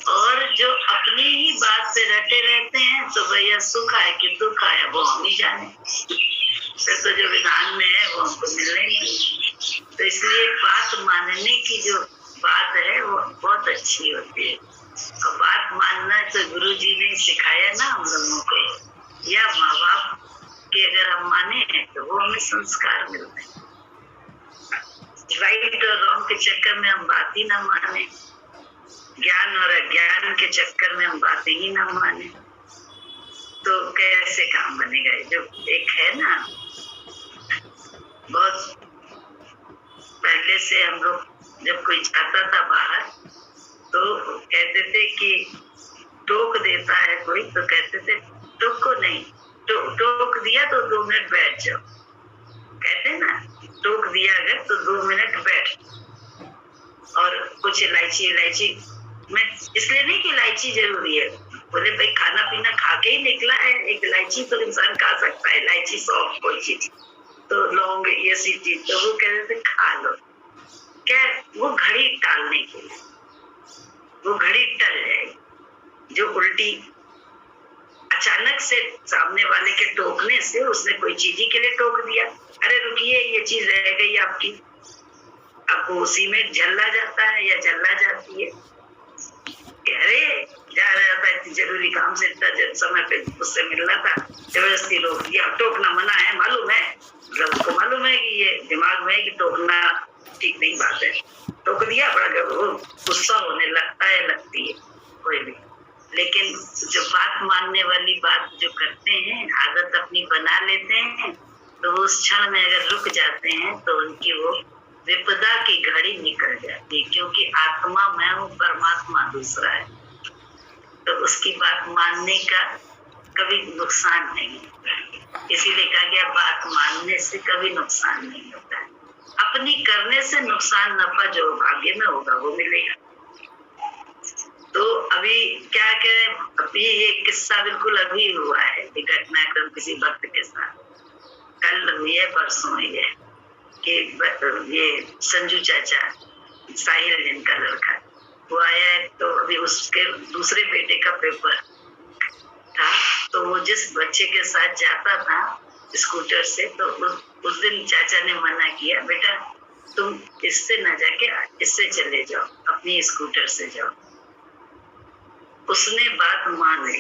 और जो अपनी ही बात पे रटे रहते हैं तो भैया सुख आए कि दुख आया वो हम ही जाने, फिर तो जो विधान में है वो हमको मिलने नहीं। तो इसलिए बात मानने की जो बात है वो बहुत अच्छी होती है। और बात मानना तो गुरु जी ने सिखाया ना हम लोगों को, या माँ बाप के अगर हम माने हैं तो वो हमें संस्कार मिलते हैं। राइट और रॉन्ग के चक्कर में हम बात ही ना माने, ज्ञान और अज्ञान के चक्कर में हम बातें ही ना माने, तो कैसे काम बनेगा। जो एक है ना, बहुत पहले से हम लोग जब कोई जाता था बाहर तो कहते थे कि टोक देता है कोई, तो कहते थे टोको नहीं, टोक दिया तो 2 मिनट बैठ जाओ। कहते ना टोक दिया अगर तो 2 मिनट बैठ। और कुछ इलायची में इसलिए नहीं कि इलायची जरूरी है, बोले भाई खाना पीना खा के ही निकला है, एक इलायची तो इंसान खा सकता है, इलायची सौंफ कोई चीज, तो लौंग ये सी चीज, तो वो कहते थे खा लो। क्या वो घड़ी टालने के लिए, वो घड़ी टल जाएगी। जो उल्टी अचानक से सामने वाले के टोकने से उसने कोई चीज ही के लिए टोक दिया, अरे रुकिए ये चीज रह गई आपकी, आपको उसी में झल्ला जाता है या झल्ला जाती है। अरे जा रहा था इतनी जरूरी काम से, इतना समय पे उससे मिलना था, जबरदस्ती रोक दिया। टोकना मना है मालूम है, मतलब उसको मालूम है कि ये दिमाग में है कि टोकना ठीक नहीं बात है, टोक दिया, बड़ा गुस्सा होने लगता है, लगती है कोई भी। लेकिन जो बात मानने वाली बात जो करते हैं, आदत अपनी बना लेते हैं, तो उस क्षण में अगर रुक जाते हैं तो उनकी वो विपदा की घड़ी निकल जाती है, क्योंकि आत्मा मैं हूँ, परमात्मा दूसरा है। तो उसकी बात मानने का कभी नुकसान नहीं होता है। इसीलिए कहा गया बात मानने से कभी नुकसान नहीं होता है, अपनी करने से नुकसान नफा जो भाग्य में होगा वो मिलेगा। तो अभी क्या करें, अभी ये किस्सा बिल्कुल अभी हुआ है, ये घटनाक्रम किसी भक्त के साथ कल हुई है, परसों हुई है कि ये संजू चाचा, साहिल जिनका लड़का, वो आया है, तो अभी उसके दूसरे बेटे का पेपर था, तो वो जिस बच्चे के साथ जाता था स्कूटर से, तो उस दिन चाचा ने मना किया, बेटा तुम इससे न जाके इससे चले जाओ, अपनी स्कूटर से जाओ। उसने बात मान ली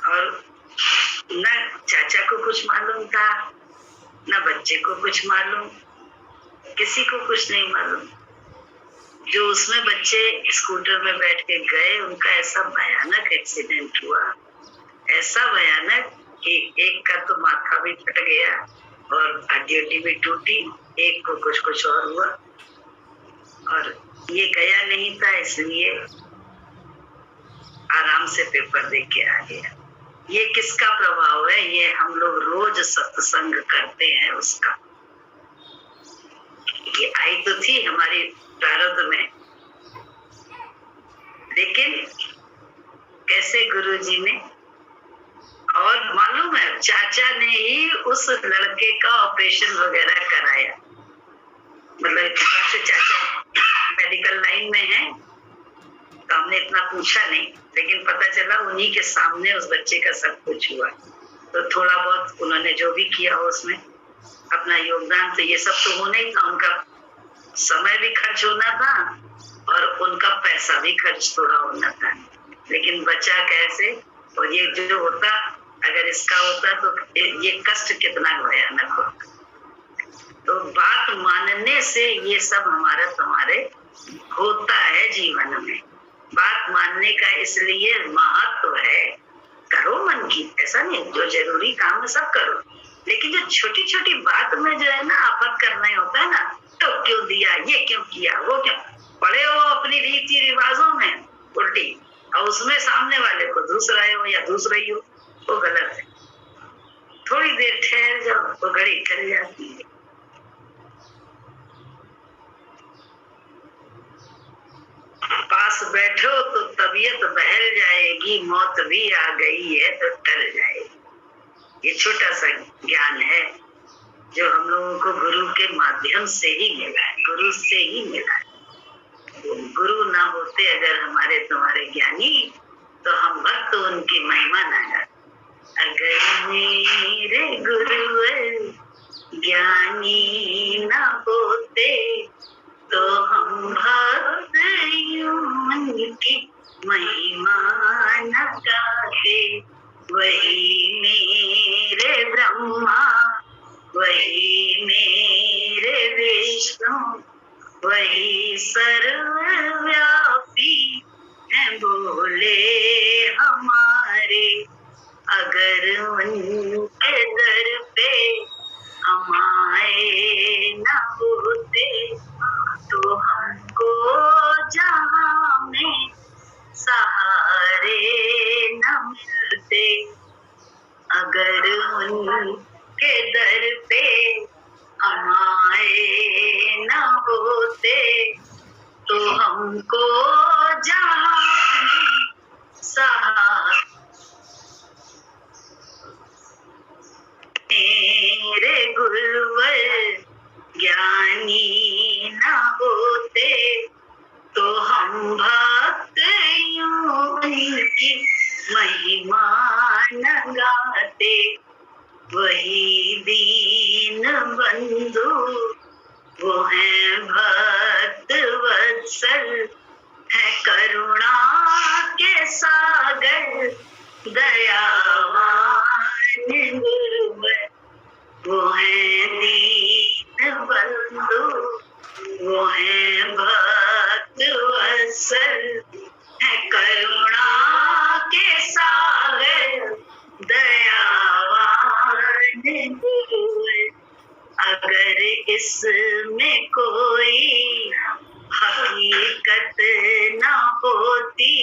और न चाचा को कुछ मालूम था, न बच्चे को कुछ मालूम, किसी को कुछ नहीं मालूम। जो उसमें बच्चे स्कूटर में बैठ के गए, उनका ऐसा भयानक एक्सीडेंट हुआ, ऐसा भयानक कि एक का तो माथा भी फट गया और हड्डी भी टूटी, एक को कुछ और हुआ। और ये गया नहीं था, इसलिए आराम से पेपर दे के आ गया। ये किसका प्रभाव है? ये हम लोग रोज सत्संग करते हैं उसका। ये आई तो थी हमारी प्रारब्ध में, लेकिन कैसे गुरुजी ने, और मालूम है चाचा ने ही उस लड़के का ऑपरेशन वगैरह कराया। मतलब चाचा मेडिकल लाइन में है, तो हमने इतना पूछा नहीं, लेकिन पता चला उन्हीं के सामने उस बच्चे का सब कुछ हुआ। तो थोड़ा बहुत उन्होंने जो भी किया हो उसमें अपना योगदान, तो ये सब तो होना ही था, उनका समय भी खर्च होना था और उनका पैसा भी खर्च थोड़ा होना था, लेकिन बचा कैसे। और ये जो होता, अगर इसका होता तो ये कष्ट कितना भयानक होता। तो बात मानने से ये सब हमारा तुम्हारे होता है जीवन में। बात मानने का इसलिए महत्व है करो मन की, ऐसा नहीं, जो जरूरी काम है सब करो, लेकिन जो छोटी छोटी बात में जो है ना आफत करना होता है ना, तो क्यों दिया, ये क्यों किया, वो क्यों, पड़े हो अपनी रीति रिवाजों में उल्टी, और उसमें सामने वाले को दूस रहे हो या दूस रही हो, वो गलत है। थोड़ी देर ठहर जाओ, वो घड़ी चल जाती है। पास बैठो तो तबीयत बहल जाएगी, मौत भी आ गई है तो टल जाएगी। ये छोटा सा ज्ञान है जो हम लोगों को गुरु के माध्यम से ही मिला है, गुरु से ही मिला है। गुरु ना होते अगर हमारे तुम्हारे ज्ञानी, तो हम भक्त उनकी महिमा ना गाते। अगर मेरे गुरु ज्ञानी ना होते तो हम भक्त उनकी महिमा न गाते। वही मेरे ब्रह्मा, वही मेरे विष्णु, वही सर्वव्यापी हैं बोले हमारे। अगर उनके दर पे हम आए न होते तो हमको जहां में सहारे न मिलते। अगर उनके दर पे हम आए न होते तो हमको जहां में सहारे। मेरे गुरुवर ज्ञानी न होते तो हम भक्त उनकी महिमा न गाते। वही दीन बंधु वो है भक्त वत्सल, है करुणा के सागर दयावान गुरुवर। वो है दीन बंधु वो है भक्त वत्सल, है करुणा के सागर दयावान गुरुवर। अगर इसमें कोई हकीकत ना होती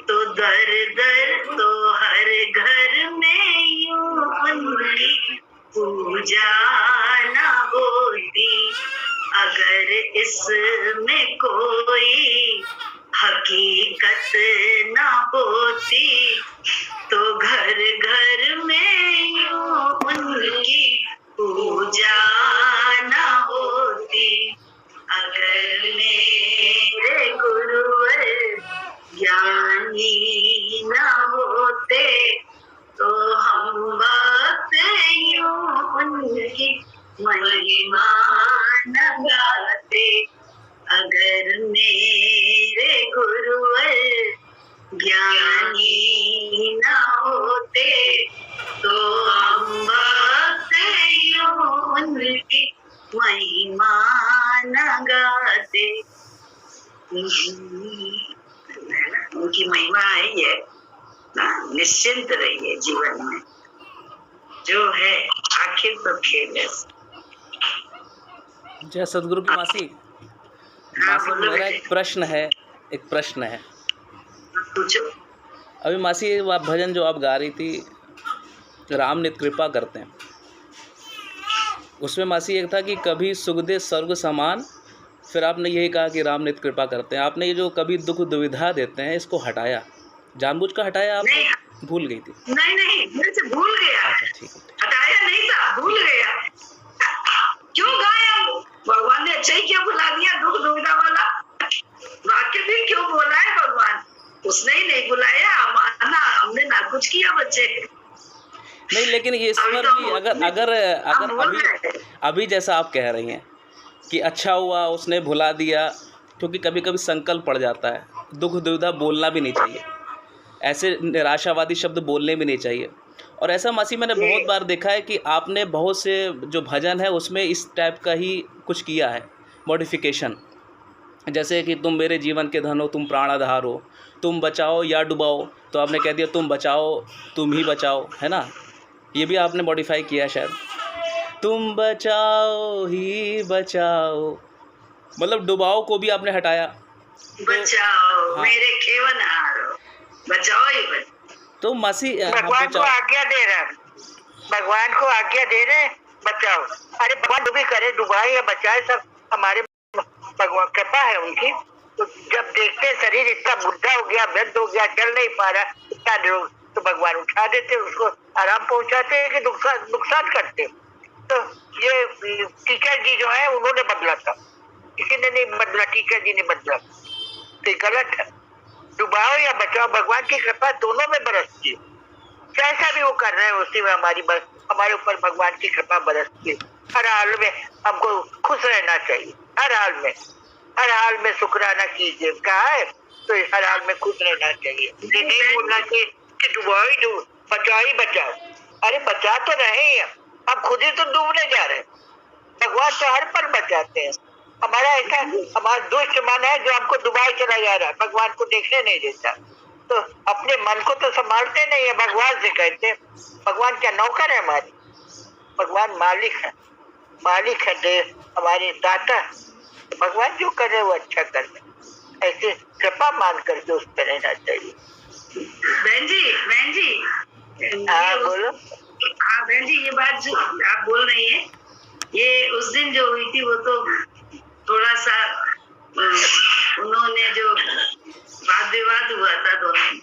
तो दर दर तो हर घर में यूं उनकी पूजा ना होती। अगर इसमें कोई हकीकत ना होती तो घर घर में यूं उनकी पूजा ना होती। अगर मेरे गुरुवर ज्ञानी ना होते तो हम भक्त यूं उनकी महिमा न गाते। अगर मेरे गुरुवर ज्ञानी ना होते तो हम भक्त यूं उनकी महिमा न गाते। उनकी महिमा है ये ना, निश्चिंत रहिए जीवन में, जो है आखिर तो खेल है। जय सदगुरु की मासी। मासी मेरा एक प्रश्न है। पूछो। अभी मासी आप भजन जो आप गा रही थी, राम नित कृपा करते हैं, उसमें मासी एक था कि कभी सुख दे स्वर्ग समान, फिर आपने यही कहा कि राम नित कृपा करते हैं। आपने ये जो कभी दुख दुविधा देते हैं इसको हटाया, जानबूझ कर हटाया, आप भूल गई थी? नहीं मेरे से भूल गया। अच्छा ठीक है। हटाया नहीं था, भूल गया। क्यों गाया? भगवान ने अच्छा ही क्यों बुला दिया दुख दुविधा वाला वाक्य भी क्यों बोला है भगवान? उसने ही नहीं बुलाया, माना हमने ना कुछ किया बच्चे। नहीं लेकिन ये ईश्वर भी अगर अभी जैसा आप कह रही हैं कि अच्छा हुआ उसने भुला दिया, क्योंकि कभी कभी संकल्प पड़ जाता है, दुख दुविधा बोलना भी नहीं चाहिए, ऐसे निराशावादी शब्द बोलने भी नहीं चाहिए। और ऐसा मासी मैंने बहुत बार देखा है कि आपने बहुत से जो भजन है उसमें इस टाइप का ही कुछ किया है, मॉडिफिकेशन, जैसे कि तुम मेरे जीवन के धन हो, तुम प्राण आधार हो, तुम बचाओ या डुबाओ, तो आपने कह दिया तुम बचाओ, तुम ही बचाओ, है ना। ये भी आपने मॉडिफाई किया शायद, तुम बचाओ ही बचाओ, मतलब डुबाओ को भी आपने हटाया। बचाओ हाँ। मेरे खेवनहारो, बचाओ ही बचाओ। तो मासी भगवान को आज्ञा दे रहे हैं, भगवान को आज्ञा दे रहे हैं, बचाओ। अरे भगवान जो भी करे, डुबाए या बचाए, सब हमारे भगवान कृपा है उनकी। तो जब देखते हैं शरीर इतना बुढ़ा हो गया, वृद्ध हो गया, चल नहीं पा रहा, इतना लोग, तो भगवान उठा देते, उसको आराम पहुंचाते हैं कि नुकसान करते। तो ये टीचर जी जो है उन्होंने बदला था, किसी ने नहीं बदला, टीचर जी ने बदला, तो गलत है। डुबाओ या बचाओ, भगवान की कृपा दोनों में बरसती है। जैसा भी वो कर रहे हैं उसी में हमारे ऊपर भगवान की कृपा बरसती है। हर हाल में हमको खुश रहना चाहिए, हर हाल में शुक्राना कीजिए कहा है, तो हर हाल में खुश रहना चाहिए। ये नहीं बोलना चाहिए कि डुबाओ ही बचाओ ही बचाओ। अरे बचा तो रहे ही हम खुद ही तो डूबने जा रहे हैं। भगवान तो हर पल बचाते हैं। हमारा ऐसा हमारा दुष्ट मन है जो हमको डुबाए चला जा रहा है, भगवान को देखने नहीं देता। तो अपने मन को तो संभालते नहीं है, भगवान से कहते हैं। भगवान क्या नौकर है हमारे? भगवान मालिक है देव, हमारे दाता। तो भगवान जो कर रहे वो अच्छा कर रहे, ऐसे कृपा मान करके उस पर रहना चाहिए। बहन जी हाँ बोलो। हाँ बहन जी, ये बात जो आप बोल रही हैं, ये उस दिन जो हुई थी वो तो थोड़ा सा उन्होंने जो वाद विवाद हुआ था दोनों,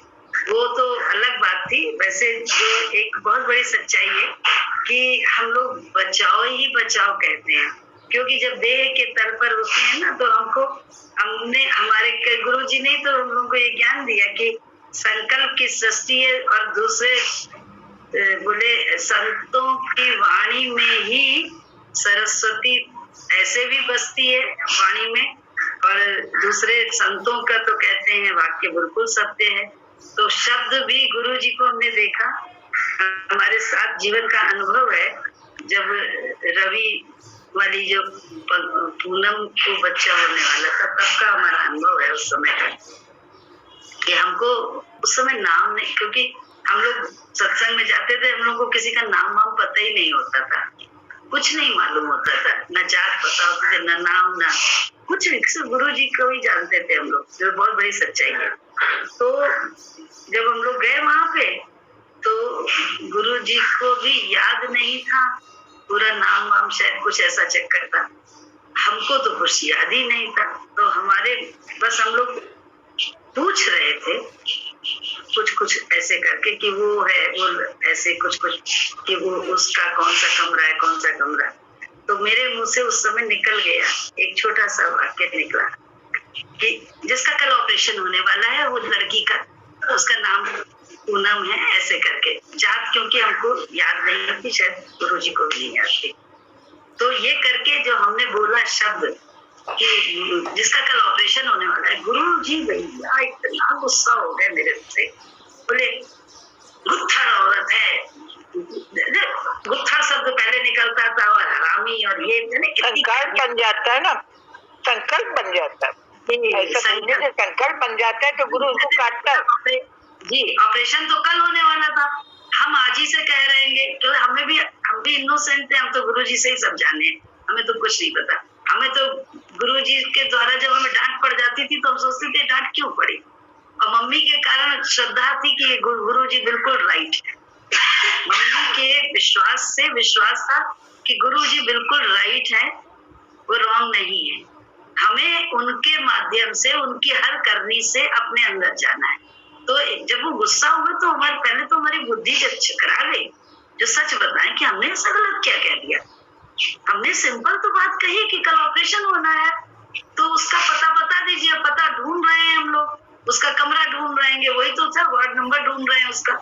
वो तो अलग बात थी। वैसे जो एक बहुत बड़ी सच्चाई है कि हम लोग बचाओ ही बचाओ कहते हैं, क्योंकि जब देह के तल पर होते हैं ना, तो हमारे गुरु जी ने तो हम लोगों को ये ज्ञान दिया कि संकल्प की सृष्टि है, और दूसरे बोले संतों की वाणी में ही सरस्वती ऐसे भी बसती है वाणी में, और दूसरे संतों का तो कहते हैं वाक्य बिल्कुल सत्य है। तो शब्द भी गुरु जी को हमने देखा, हमारे साथ जीवन का अनुभव है। जब रवि वाली जो पूनम को बच्चा होने वाला था, तब का हमारा अनुभव है उस समय का, कि हमको उस समय नाम नहीं, क्योंकि हम लोग सत्संग में जाते थे, हम लोग को किसी का नाम वाम पता ही नहीं होता था, कुछ नहीं मालूम होता था, न जात पता होती थी, न नाम, न कुछ नहीं, सिर्फ गुरु जी को ही जानते थे हम लोग, जो बहुत बड़ी सच्चाई है। तो जब हम लोग गए वहां पे, तो गुरु जी को भी याद नहीं था पूरा नाम वाम, शायद कुछ ऐसा चक्कर था, हमको तो कुछ याद ही नहीं था। तो हमारे बस हम लोग पूछ रहे थे कुछ ऐसे करके कि वो है, वो ऐसे कुछ कि वो उसका कौन सा कमरा है। तो मेरे मुंह से उस समय निकल गया एक छोटा सा वाक्य निकला कि जिसका कल ऑपरेशन होने वाला है, वो लड़की का, उसका नाम पूनम है, ऐसे करके। जात क्योंकि हमको याद नहीं थी, शायद गुरु जी को भी नहीं याद थी। तो ये करके जो हमने बोला शब्द कि जिसका कल ऑपरेशन होने वाला है, गुरु जी भैया इतना गुस्सा हो गए मेरे से, बोले गुत्थड़ औरत है। गुत्थड़ शब्द पहले निकलता था, और हरामी, और ये संकल्प बन जाता है ना, संकल्प बन जाता है, संकल्प बन जाता है, तो गुरु उसको काटता है। जी, ऑपरेशन तो कल होने वाला था, हम आज ही से कह रहेंगे, क्योंकि हम भी इनोसेंट थे, हम तो गुरु जी से ही सब जाने, हमें तो कुछ नहीं पता। हमें तो गुरु जी के द्वारा जब हमें डांट पड़ जाती थी, तो हम सोचते थे डांट क्यों पड़ी, और मम्मी के कारण श्रद्धा थी कि गुरु जी बिल्कुल राइट है। मम्मी के विश्वास था कि गुरु जी बिल्कुल राइट है, वो रॉन्ग नहीं है। हमें उनके माध्यम से, उनकी हर करनी से अपने अंदर जाना है। तो जब वो गुस्सा हुए, तो पहले तो हमारी बुद्धि जब चकरा गई, जो सच बताएं कि हमने ऐसा गलत क्या कह दिया। हमने सिंपल तो बात कही कि कल ऑपरेशन होना है, तो उसका पता बता दीजिए। पता ढूंढ रहे हैं हम लोग, उसका कमरा ढूंढ रहेंगे, वही तो था, वार्ड नंबर ढूंढ रहे हैं उसका।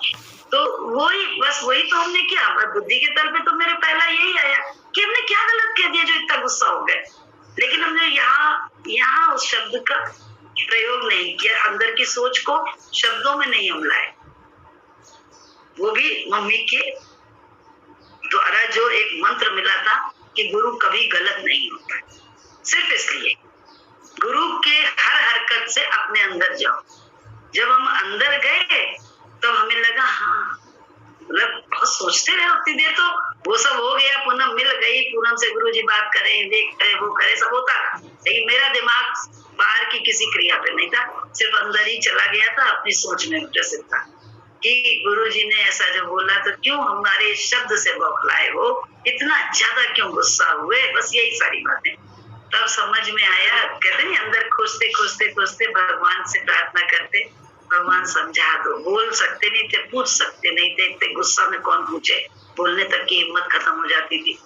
तो वही तो हमने किया। बुद्धि के तल पे तो मेरे पहला यही आया कि हमने क्या गलत कह दिया जो इतना गुस्सा हो गए। लेकिन हमने यहाँ उस शब्द का प्रयोग नहीं किया, अंदर की सोच को शब्दों में नहीं हम लाए। वो भी मम्मी के द्वारा जो एक मंत्र मिला था कि गुरु कभी गलत नहीं होता, सिर्फ इसलिए गुरु के हर हरकत से अपने अंदर जाओ। जब हम अंदर गए तो हमें लगा हाँ, मतलब बहुत सोचते रहे उतनी देर, तो वो सब हो गया, पूनम मिल गई, पूनम से गुरुजी बात करें, देख करें, वो करे, सब होता रहा, लेकिन मेरा दिमाग बाहर की किसी क्रिया पे नहीं था, सिर्फ अंदर ही चला गया था, अपनी सोच में उपस्थित था कि गुरुजी ने ऐसा जो बोला तो क्यों हमारे शब्द से बौखलाए, वो इतना ज्यादा क्यों गुस्सा हुए, बस यही सारी बातें। तब समझ में आया, कहते नहीं अंदर खोजते खोजते खोजते भगवान से प्रार्थना करते, भगवान समझा दो, बोल सकते नहीं थे, पूछ सकते नहीं थे, इतने गुस्सा में कौन पूछे, बोलने तक की हिम्मत खत्म हो जाती थी।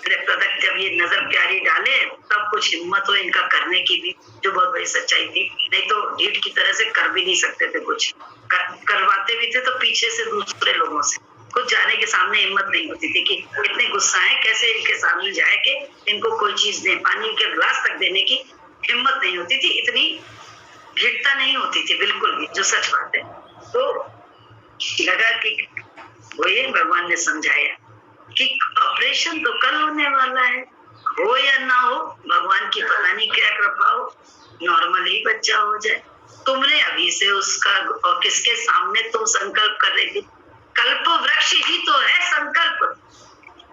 लगता था जब ये नजर प्यारी डाले तब कुछ हिम्मत हो इनका करने की भी, जो बहुत बड़ी सच्चाई थी, नहीं तो ढीठ की तरह से कर भी नहीं सकते थे कुछ, करवाते भी थे तो पीछे से दूसरे लोगों से, कुछ जाने के सामने हिम्मत नहीं होती थी कि इतने गुस्सा है कैसे इनके सामने जाए कि इनको कोई चीज दे, पानी के गिलास तक देने की हिम्मत नहीं होती थी, इतनी ढीठता नहीं होती थी बिल्कुल भी, जो सच बात है। तो लगा कि वही भगवान ने समझाया कि ऑपरेशन तो कल होने वाला है, हो या ना हो, भगवान की पता नहीं क्या कृपा हो, नॉर्मल ही बच्चा हो जाए। तुमने अभी से उसका, और किसके सामने तुम संकल्प कर रही थी, कल्प वृक्ष ही तो है संकल्प,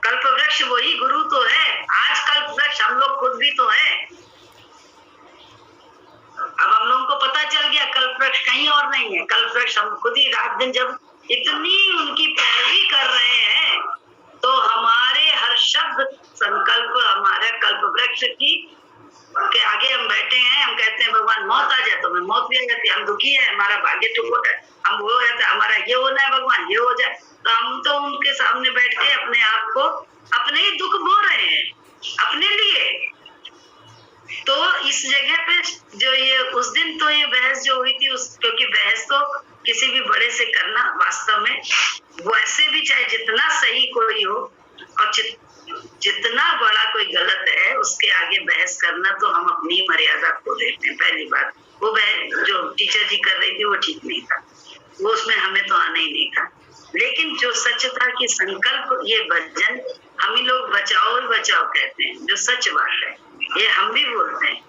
कल्प वृक्ष वही गुरु तो है, आज कल्प वृक्ष हम लोग खुद भी तो है। अब हम लोगों को पता चल गया कल्प वृक्ष कहीं और नहीं है, कल्प वृक्ष हम खुद ही रात दिन जब इतनी उनकी पैरवी कर रहे हैं तो हमारे हर शब्द संकल्प, हमारा कल्प वृक्ष की के आगे हम बैठे हैं, हम कहते हैं भगवान मौत आ जाए तो हमें मौत भी आ जाती है, हम दुखी है, हमारा भाग्य टूट है, हम वो जाता है, हमारा ये होना है भगवान ये हो जाए, तो हम तो उनके सामने बैठ के अपने आप को अपने ही दुख बो रहे हैं अपने लिए। तो इस जगह पे जो ये उस दिन तो ये बहस जो हुई थी, उस क्योंकि बहस तो किसी भी बड़े से करना वास्तव में, वैसे भी चाहे जितना सही कोई हो और जितना बड़ा कोई गलत है उसके आगे बहस करना, तो हम अपनी मर्यादा खो देते हैं। पहली बात, वो बहस जो टीचर जी कर रही थी वो ठीक नहीं था, वो उसमें हमें तो आना ही नहीं था। लेकिन जो सच था कि संकल्प, ये भजन हम ही लोग बचाओ ही बचाओ कहते हैं, जो सच बात है ये हम भी बोलते हैं,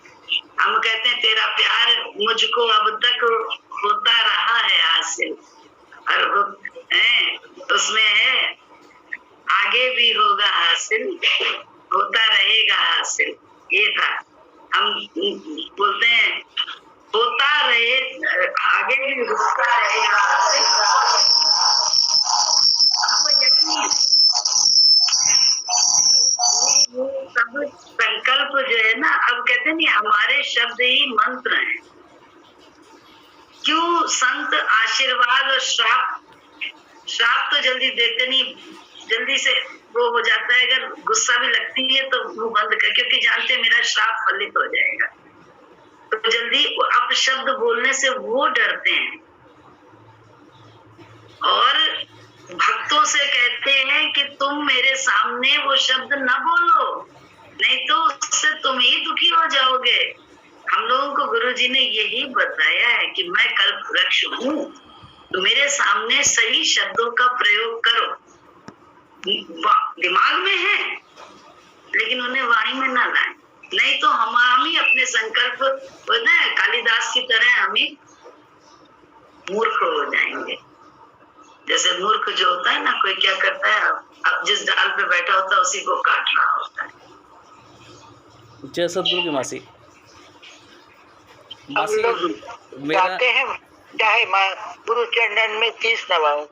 हम कहते हैं तेरा प्यार मुझको अब तक होता रहा है हासिल, और उसमें है आगे भी होगा हासिल, होता रहेगा हासिल, ये था। हम बोलते हैं होता रहे, आगे भी होता रहेगा हासिल। सब संकल्प जो है ना, अब कहते नहीं हमारे शब्द ही मंत्र हैं। क्यों संत आशीर्वाद और श्राप तो जल्दी देते नहीं, जल्दी से वो हो जाता है, अगर गुस्सा भी लगती है तो मुंह बंद कर, क्योंकि जानते मेरा श्राप फलित हो जाएगा, तो जल्दी अपशब्द बोलने से वो डरते हैं। और भक्तों से कहते हैं कि तुम मेरे सामने वो शब्द न बोलो, नहीं तो उससे तुम ही दुखी हो जाओगे। हम लोगों को गुरुजी ने यही बताया है कि मैं कल्प वृक्ष हूँ, तो मेरे सामने सही शब्दों का प्रयोग करो। दिमाग में है लेकिन उन्हें वाणी में ना लाए, नहीं तो हम ही अपने संकल्प होता है कालिदास की तरह हम ही मूर्ख हो जाएंगे। जैसे मूर्ख जो होता है ना, कोई क्या करता है, अब जिस डाल पे बैठा होता है उसी को काट रहा होता है। जय सतगुरु की मासी गाते हैं, चाहे गुरु चरणन में शीश नवाओ,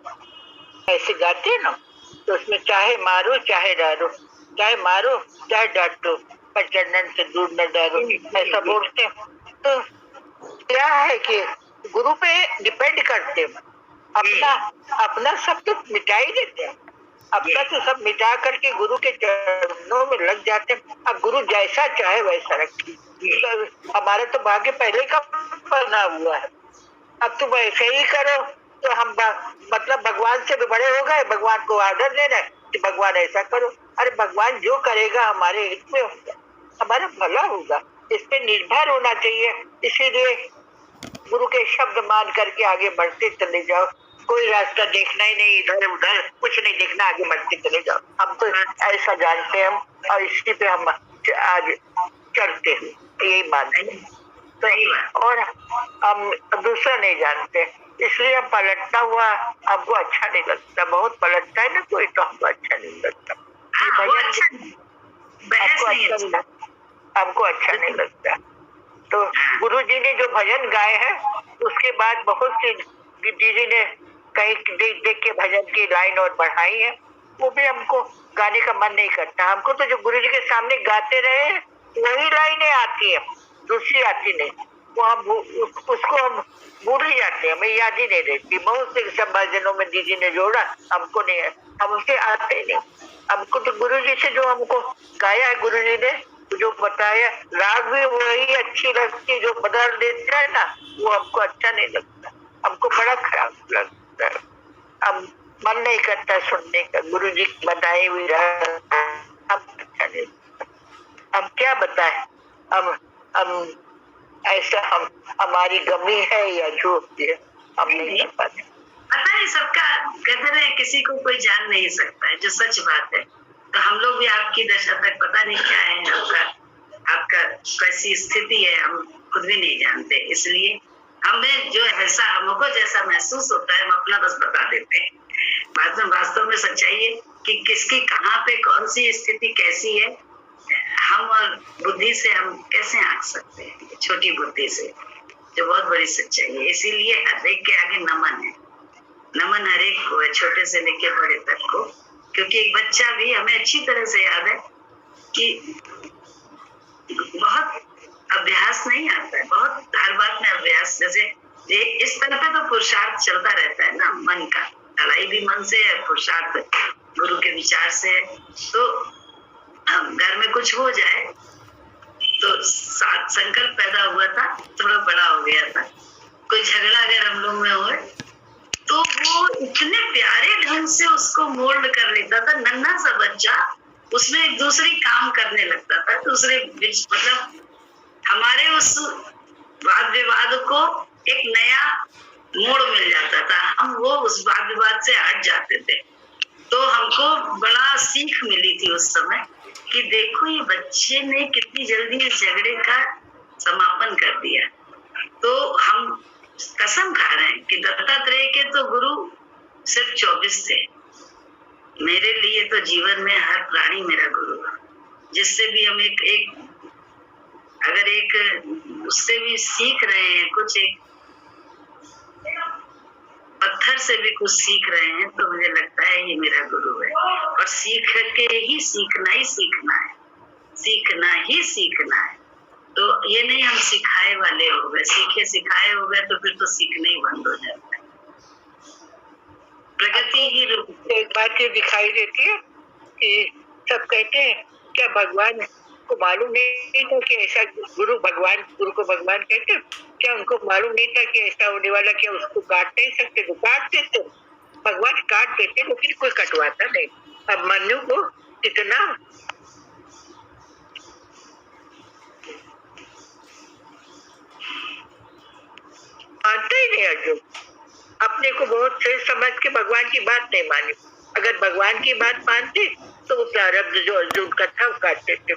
ऐसे गाते हैं ना, तो उसमें चाहे मारो चाहे डारो, चाहे मारो चाहे डांटो, पर चरणन से दूर न डारो, ऐसा बोलते हैं। तो क्या है कि गुरु पे डिपेंड करते हैं, अपना सब तो मिटा ही देते हैं, अपना तो सब मिटा करके गुरु के चरणों में लग जाते हैं। अब गुरु जैसा चाहे वैसा रखे, तो हमारा तो भाग्य पहले का बना हुआ है, अब तुम ऐसे ही करो तो हम मतलब भगवान से भी बड़े हो गए, भगवान को आर्डर दे रहे कि भगवान ऐसा करो। अरे भगवान जो करेगा हमारे हित में होगा, हमारा भला होगा, इस पे निर्भर होना चाहिए। इसीलिए गुरु के शब्द मान करके आगे बढ़ते चले जाओ, कोई रास्ता देखना ही नहीं, इधर उधर कुछ नहीं देखना, आगे बढ़ते चले जाओ। हम तो ऐसा जानते हैं हम, और इसी पे हम आज चलते हैं, यही बात है। सही बात। और हम दूसरा नहीं जानते, इसलिए हम पलटता हुआ हमको अच्छा नहीं लगता। बहुत पलटता है ना कोई तो हमको अच्छा नहीं लगता। हाँ, वो अच्छा नहीं। बहस नहीं अच्छा। हमको अच्छा नहीं लगता। तो गुरु जी ने जो भजन गाए हैं उसके बाद बहुत सी दीदी ने कहीं देख देख के भजन की लाइन और बढ़ाई है, वो भी हमको गाने का मन नहीं करता। हमको तो जो गुरु जी के सामने गाते रहे वही लाइनें आती है, दूसरी आती नहीं। वो हम उसको हम भूल ही जाते हैं, हमें याद ही नहीं रहती। बहुत से सब भजनों में दीदी ने जोड़ा, हमको नहीं है, हमसे आते ही नहीं। हमको तो गुरु जी से जो हमको गाया है, गुरु जी ने जो बताया, राग भी वही अच्छी लगती है, जो बदल देता है ना वो हमको अच्छा नहीं लगता, हमको बड़ा खराब लगता है। अब मन नहीं करता सुनने का गुरु जी की बताई हुई राग, हम अच्छा नहीं। हम क्या बताएं, हम ऐसा हमारी गमी है या जो है हम नहीं कर पाते। पता नहीं, सबका कहते रहे किसी को कोई जान नहीं सकता है, जो सच बात है। तो हम लोग भी आपकी दशा तक पता नहीं क्या है, आपका कैसी स्थिति है, हम खुद भी नहीं जानते। इसलिए हमें जो ऐसा हमको जैसा महसूस होता है हम अपना बस बता देते हैं। बाद में वास्तव में सच्चाई है कि किसकी कहाँ पे कौन सी स्थिति कैसी है, हम और बुद्धि से हम कैसे आंक सकते हैं, छोटी बुद्धि से, जो बहुत बड़ी सच्चाई है। इसीलिए हर एक के आगे नमन है, नमन हर एक को है, छोटे से लेके बड़े तक को। क्योंकि एक बच्चा भी, हमें अच्छी तरह से याद है कि बहुत अभ्यास नहीं आता है, बहुत हर बात में अभ्यास। जैसे इस तरह पे तो पुरुषार्थ चलता रहता है ना, मन का लड़ाई भी मन से है, पुरुषार्थ गुरु के विचार से है। तो घर में कुछ हो जाए तो साथ संकल्प पैदा हुआ था, थोड़ा बड़ा हो गया था, कोई झगड़ा अगर हम लोग में हो तो वो इतने प्यारे ढंग से उसको मोल्ड कर लेता था, नन्हा सा बच्चा उसमें एक दूसरी काम करने लगता था, दूसरे मतलब हमारे उस वाद विवाद को एक नया मोड़ मिल जाता था, हम वो उस वाद विवाद से हट जाते थे। तो हमको बड़ा सीख मिली थी उस समय कि देखो ये बच्चे ने कितनी जल्दी इस झगड़े का समापन कर दिया। तो हम कसम खा रहे हैं कि दत्तात्रेय के तो गुरु सिर्फ 24 थे, मेरे लिए तो जीवन में हर प्राणी मेरा गुरु, जिससे भी हम एक अगर एक उससे भी सीख रहे हैं कुछ, एक पत्थर से भी कुछ सीख रहे हैं, तो मुझे लगता है ये मेरा गुरु है। और सीख के ही सीखना ही सीखना है, सीखना ही सीखना है। तो ये नहीं हम सिखाए वाले हो गए, सीखे सिखाए हो गए तो फिर तो सीखना ही बंद हो जाता है। प्रगति ही रूप। एक बात ये दिखाई देती है कि सब कहते हैं क्या भगवान को मालूम नहीं था कि ऐसा गुरु को भगवान कहते, क्या उनको मालूम नहीं था कि ऐसा होने वाला, क्या उसको काट नहीं सकते? तो काट देते, भगवान काट देते, लेकिन कोई कटवाता नहीं। अब मनु को कितना मानते ही नहीं अर्जुन, अपने को बहुत सही समझ के भगवान की बात नहीं मानी। अगर भगवान की बात मानते तो वो प्रारब्ध जो अर्जुन का था वो काट देते।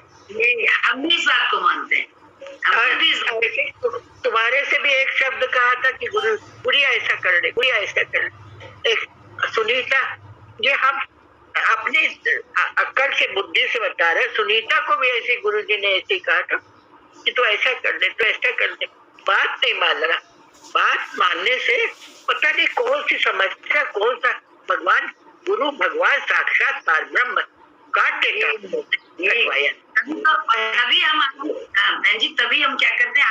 हम भी इस बात को मानते हैं। तुम्हारे से भी एक शब्द कहा था कि गुड़िया ऐसा कर ले, गुड़िया ऐसा कर ले। एक सुनीता, ये हम अपनी अक्ल से बुद्धि से बता रहे, सुनीता को भी ऐसे गुरु जी ने ऐसे कहा था कि तू ऐसा कर ले, तू ऐसा कर ले। बात नहीं मान रहा, बात मानने से पता नहीं कौन सी समस्या, कौन सा भगवान, गुरु भगवान साक्षात परब्रह्म काट देता। तभी हम बहन जी, तभी हम क्या करते हैं,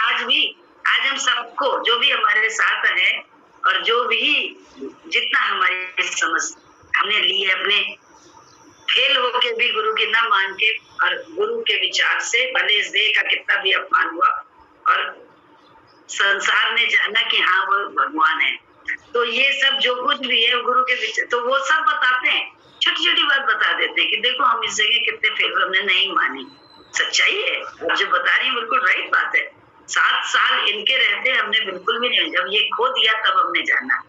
आज हम सबको जो भी हमारे साथ है और जो भी जितना हमारी समझ हमने लिए, अपने फेल होके भी गुरु की ना मान के और गुरु के विचार से भले इस देह का कितना भी अपमान हुआ और संसार ने जाना कि हाँ वो भगवान है, तो ये सब जो कुछ भी है गुरु के विचार, तो वो सब बताते हैं, छोटी छोटी बात बता देते हैं कि देखो हम इस जगह कितने फेल, हमने नहीं मानी। सच्चाई है, अब जो बता रही है बिल्कुल राइट बात है। 7 साल इनके रहते हमने बिल्कुल भी नहीं, जब ये खो दिया तब हमने जाना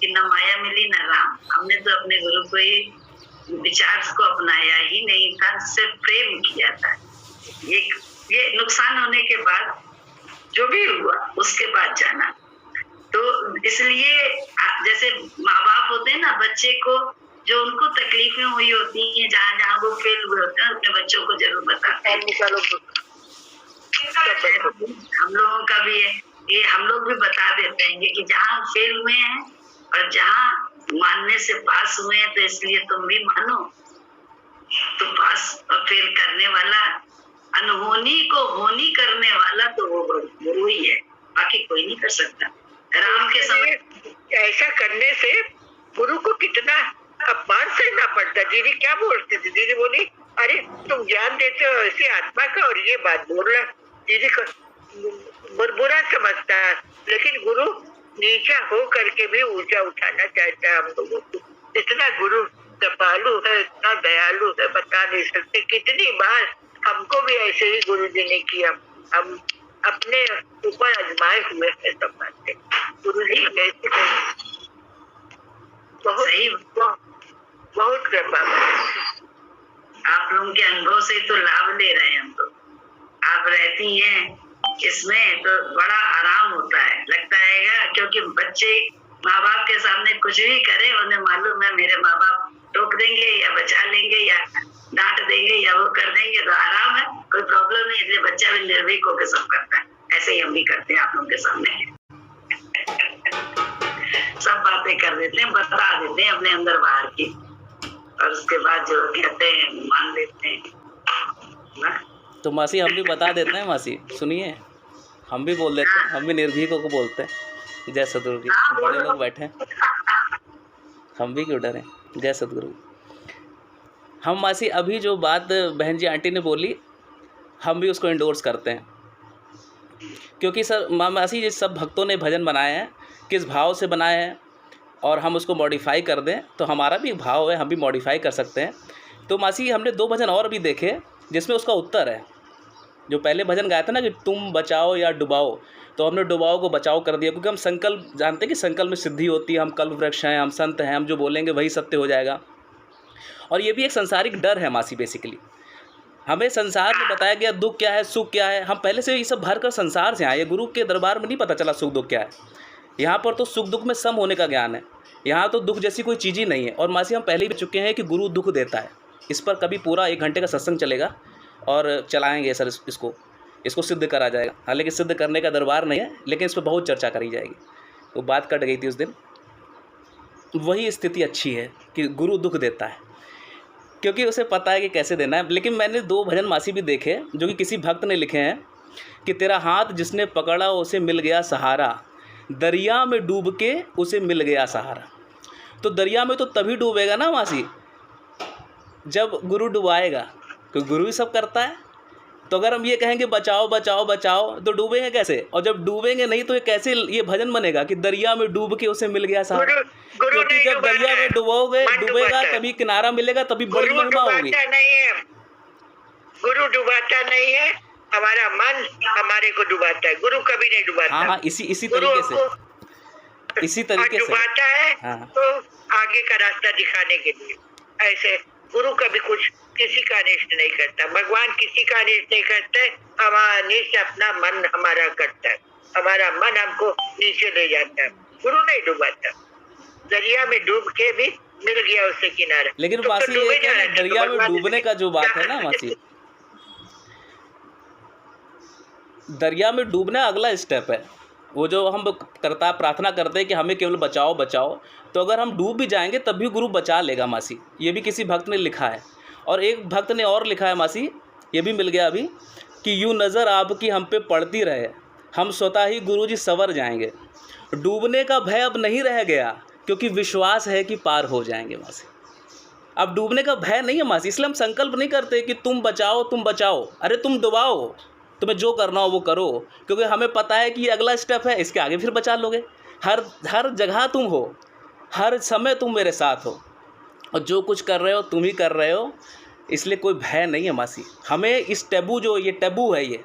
कि न माया मिली न राम। हमने तो अपने गुरु को ही विचार को अपनाया ही नहीं था, सिर्फ प्रेम किया था। ये ये नुकसान होने के बाद जो भी हुआ उसके बाद जाना। तो इसलिए जैसे माँ बाप होते हैं ना, बच्चे को जो उनको तकलीफें हुई होती हैं, जहाँ जहाँ वो फेल हुए होते हैं, अपने बच्चों को जरूर बताते हैं। हम लोगों का भी है ये, हम लोग भी बता देते हैं कि जहाँ फेल हुए हैं और जहाँ मानने से पास हुए हैं, तो इसलिए तुम भी मानो। तो पास और फेल करने वाला, अनहोनी को होनी करने वाला तो वो गुरु ही है, बाकी कोई नहीं कर सकता। राम के समय ऐसा करने से गुरु को कितना अपमान सहना पड़ता। दीदी क्या बोलती थी? दीदी बोली, अरे तुम ज्ञान देते हो ऐसी आत्मा का और ये बात बोल रहा। दीदी को बुरा समझता है, लेकिन गुरु नीचा हो करके भी ऊंचा उठाना चाहता है हम लोगों को। इतना गुरु कृपालु है, इतना दयालु है, बता नहीं सकते। कितनी बार हमको भी ऐसे ही गुरु जी ने किया, हम अपने ऊपर आजमाए हुए हैं सब बातें। गुरु जी कैसे बहुत कृपा। आप लोगों के अनुभव से तो लाभ ले रहे हैं हम तो। आप रहती हैं इसमें तो बड़ा आराम होता है, लगता है, क्योंकि बच्चे माँ बाप के सामने कुछ भी करे, उन्हें मालूम है मेरे माँ बाप टोक देंगे या बचा लेंगे या डांट देंगे या वो कर देंगे, तो आराम है, कोई प्रॉब्लम नहीं। इसलिए बच्चा भी निर्भीक होकर सब करता है। ऐसे ही हम भी करते हैं आप लोगों के सामने। सब बातें कर देते हैं, बता देते हैं अपने अंदर बाहर की, और उसके बाद जो कहते हैं मान लेते हैं ना। तो मासी हम भी बता देते हैं, मासी सुनिए, हम भी बोल देते हैं, हम भी निर्भीकों को बोलते हैं जय सतगुरु जी। बड़े लोग बैठे हैं, हम भी क्यों डरें। जय सतगुरु। हम मासी अभी जो बात बहन जी आंटी ने बोली, हम भी उसको इंडोर्स करते हैं, क्योंकि सर मासी ये सब भक्तों ने भजन बनाए हैं, किस भाव से बनाए हैं, और हम उसको मॉडिफाई कर दें तो हमारा भी भाव है, हम भी मॉडिफाई कर सकते हैं। तो मासी हमने 2 भजन और भी देखे जिसमें उसका उत्तर है। जो पहले भजन गाया था ना कि तुम बचाओ या डुबाओ, तो हमने डुबाओ को बचाओ कर दिया, क्योंकि हम संकल्प जानते हैं कि संकल्प में सिद्धि होती है, हम कल्प वृक्ष हैं, हम संत हैं, हम जो बोलेंगे वही सत्य हो जाएगा। और ये भी एक संसारिक डर है मासी। बेसिकली हमें संसार में बताया गया दुख क्या है, सुख क्या है। हम पहले से ये सब भर कर संसार से आए, गुरु के दरबार में नहीं पता चला सुख दुख क्या है। यहाँ पर तो सुख दुख में सम होने का ज्ञान है, यहाँ तो दुख जैसी कोई चीज़ ही नहीं है। और मासी हम पहले भी चुके हैं कि गुरु दुख देता है। इस पर कभी पूरा 1 घंटे का सत्संग चलेगा और चलाएंगे सर, इसको सिद्ध करा जाएगा। हालांकि सिद्ध करने का दरबार नहीं है, लेकिन इस पर बहुत चर्चा करी जाएगी। वो बात कट गई थी उस दिन। वही स्थिति अच्छी है कि गुरु दुख देता है, क्योंकि उसे पता है कि कैसे देना है। लेकिन मैंने 2 भजन मासी भी देखे जो कि किसी भक्त ने लिखे हैं कि तेरा हाथ जिसने पकड़ा उसे मिल गया सहारा, दरिया में डूब के उसे मिल गया सहारा। तो दरिया में तो तभी डूबेगा ना मासी जब गुरु डुबाएगा, क्योंकि गुरु ही सब करता है। तो अगर हम ये कहेंगे बचाओ बचाओ बचाओ, तो डूबेंगे कैसे? और जब डूबेंगे नहीं तो ये कैसे ये भजन बनेगा कि दरिया में डूब के उसे मिल गया सहारा? क्योंकि जब दरिया में डूबेगा तभी किनारा मिलेगा, तभी बड़ी महिमा होगी। गुरु डुबाता नहीं है, हमारा मन हमारे को डुबाता है, गुरु कभी नहीं डुबाता। हाँ, इसी तरीके से डुबाता है। हाँ। तो आगे का रास्ता दिखाने के लिए। ऐसे गुरु कभी कुछ किसी का अनिष्ट नहीं करता, भगवान किसी का अनिष्ट नहीं करता है। हमारा अनिष्ट अपना मन हमारा करता है, हमारा मन हमको नीचे ले जाता है। गुरु नहीं डुबाता, दरिया में डूब के भी मिल गया उससे किनारा। लेकिन तो मासी ये दरिया में डूबने का जो बात है ना मासी, दरिया में डूबना अगला स्टेप है। वो जो हम प्रार्थना करते हैं कि हमें केवल बचाओ बचाओ, तो अगर हम डूब भी जाएंगे तब भी गुरु बचा लेगा मासी। ये भी किसी भक्त ने लिखा है। और एक भक्त ने और लिखा है मासी, ये भी मिल गया अभी, कि यूँ नज़र आपकी हम पे पड़ती रहे, हम स्वतः ही गुरु जी संवर जाएंगे। डूबने का भय अब नहीं रह गया, क्योंकि विश्वास है कि पार हो जाएंगे मासी। अब डूबने का भय नहीं है मासी, इसलिए हम संकल्प नहीं करते कि तुम बचाओ तुम बचाओ। अरे तुम डुबाओ, तुम्हें जो करना हो वो करो, क्योंकि हमें पता है कि ये अगला स्टेप है, इसके आगे फिर बचा लोगे। हर जगह तुम हो, हर समय तुम मेरे साथ हो, और जो कुछ कर रहे हो तुम ही कर रहे हो, इसलिए कोई भय नहीं है मासी। हमें इस टैबू जो ये टैबू है, ये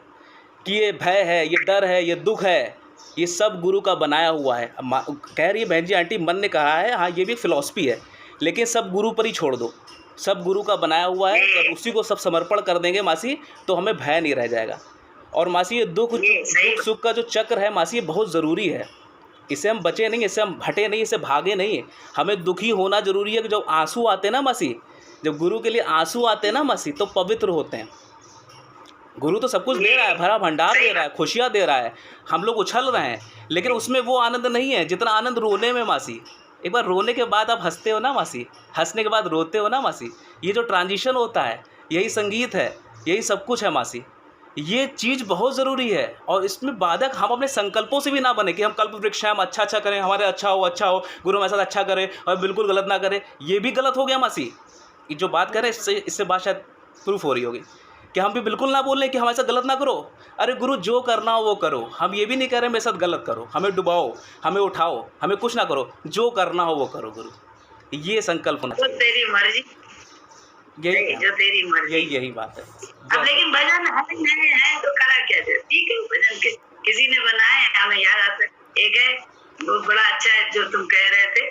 कि ये भय है, ये डर है, ये दुख है, ये सब गुरु का बनाया हुआ है। कह रही है बहन जी आंटी, मन ने कहा है, हाँ ये भी फिलॉसफी है, लेकिन सब गुरु पर ही छोड़ दो, सब गुरु का बनाया हुआ है। जब उसी को सब समर्पण कर देंगे मासी, तो हमें भय नहीं रह जाएगा। और मासी ये दुख सुख का जो चक्र है मासी, ये बहुत ज़रूरी है। इससे हम बचे नहीं, इससे हम हटे नहीं, इससे भागे नहीं। हमें दुखी होना ज़रूरी है कि जब आंसू आते हैं ना मासी, जब गुरु के लिए आंसू आते हैं ना मासी, तो पवित्र होते हैं। गुरु तो सब कुछ दे रहा है, भरा भंडार दे रहा है, खुशियाँ दे रहा है, हम लोग उछल रहे हैं, लेकिन उसमें वो आनंद नहीं है जितना आनंद रोने में मासी। एक बार रोने के बाद आप हंसते हो ना मासी, हंसने के बाद रोते हो ना मासी, ये जो ट्रांजिशन होता है, यही संगीत है, यही सब कुछ है मासी। ये चीज़ बहुत ज़रूरी है। और इसमें बाधक हम अपने संकल्पों से भी ना बने कि हम कल्प वृक्ष हैं, हम अच्छा करें, हमारे अच्छा हो, गुरु हमारे साथ अच्छा करे और बिल्कुल गलत ना करे। ये भी गलत हो गया मासी। ये जो बात कर रहे हैं इससे बात शायद प्रूफ हो रही होगी कि हम भी बिल्कुल ना बोल रहे कि हमारे साथ गलत ना करो। अरे गुरु जो करना हो वो करो, हम ये भी नहीं कह रहे मेरे साथ गलत करो, हमें डुबाओ, हमें उठाओ, हमें कुछ ना करो, जो करना हो वो करो गुरु। ये संकल्प होना चाहिए। तेरी मर्जी, यही जो तेरी मर्जी, यही बात है। अब लेकिन भजन है तो करा क्या जाए। ठीक है, भजन किसी ने बनाए, हमें याद आता है। एक है वो बड़ा अच्छा है जो तुम कह रहे थे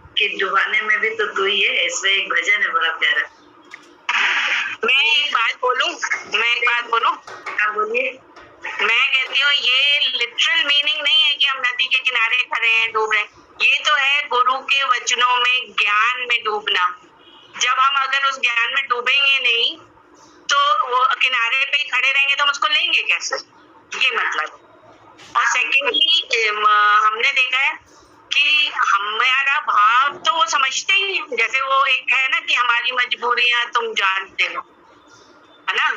कि डुबाने में भी तो तू ही है, इसमें एक भजन है बड़ा प्यारा। मैं एक बात बोलूं? हाँ बोलिए। मैं कहती हूँ ये लिटरल मीनिंग नहीं है कि हम नदी के किनारे खड़े हैं, डूब रहे हैं। ये तो है गुरु के वचनों में, ज्ञान में डूबना। जब हम अगर उस ज्ञान में डूबेंगे नहीं तो वो किनारे पे ही खड़े रहेंगे तो हम उसको लेंगे कैसे, ये मतलब। और सेकेंडली हमने देखा है कि हमारा भाव तो वो समझते ही, जैसे वो एक है ना कि हमारी मजबूरियां तुम जानते हो, है ना।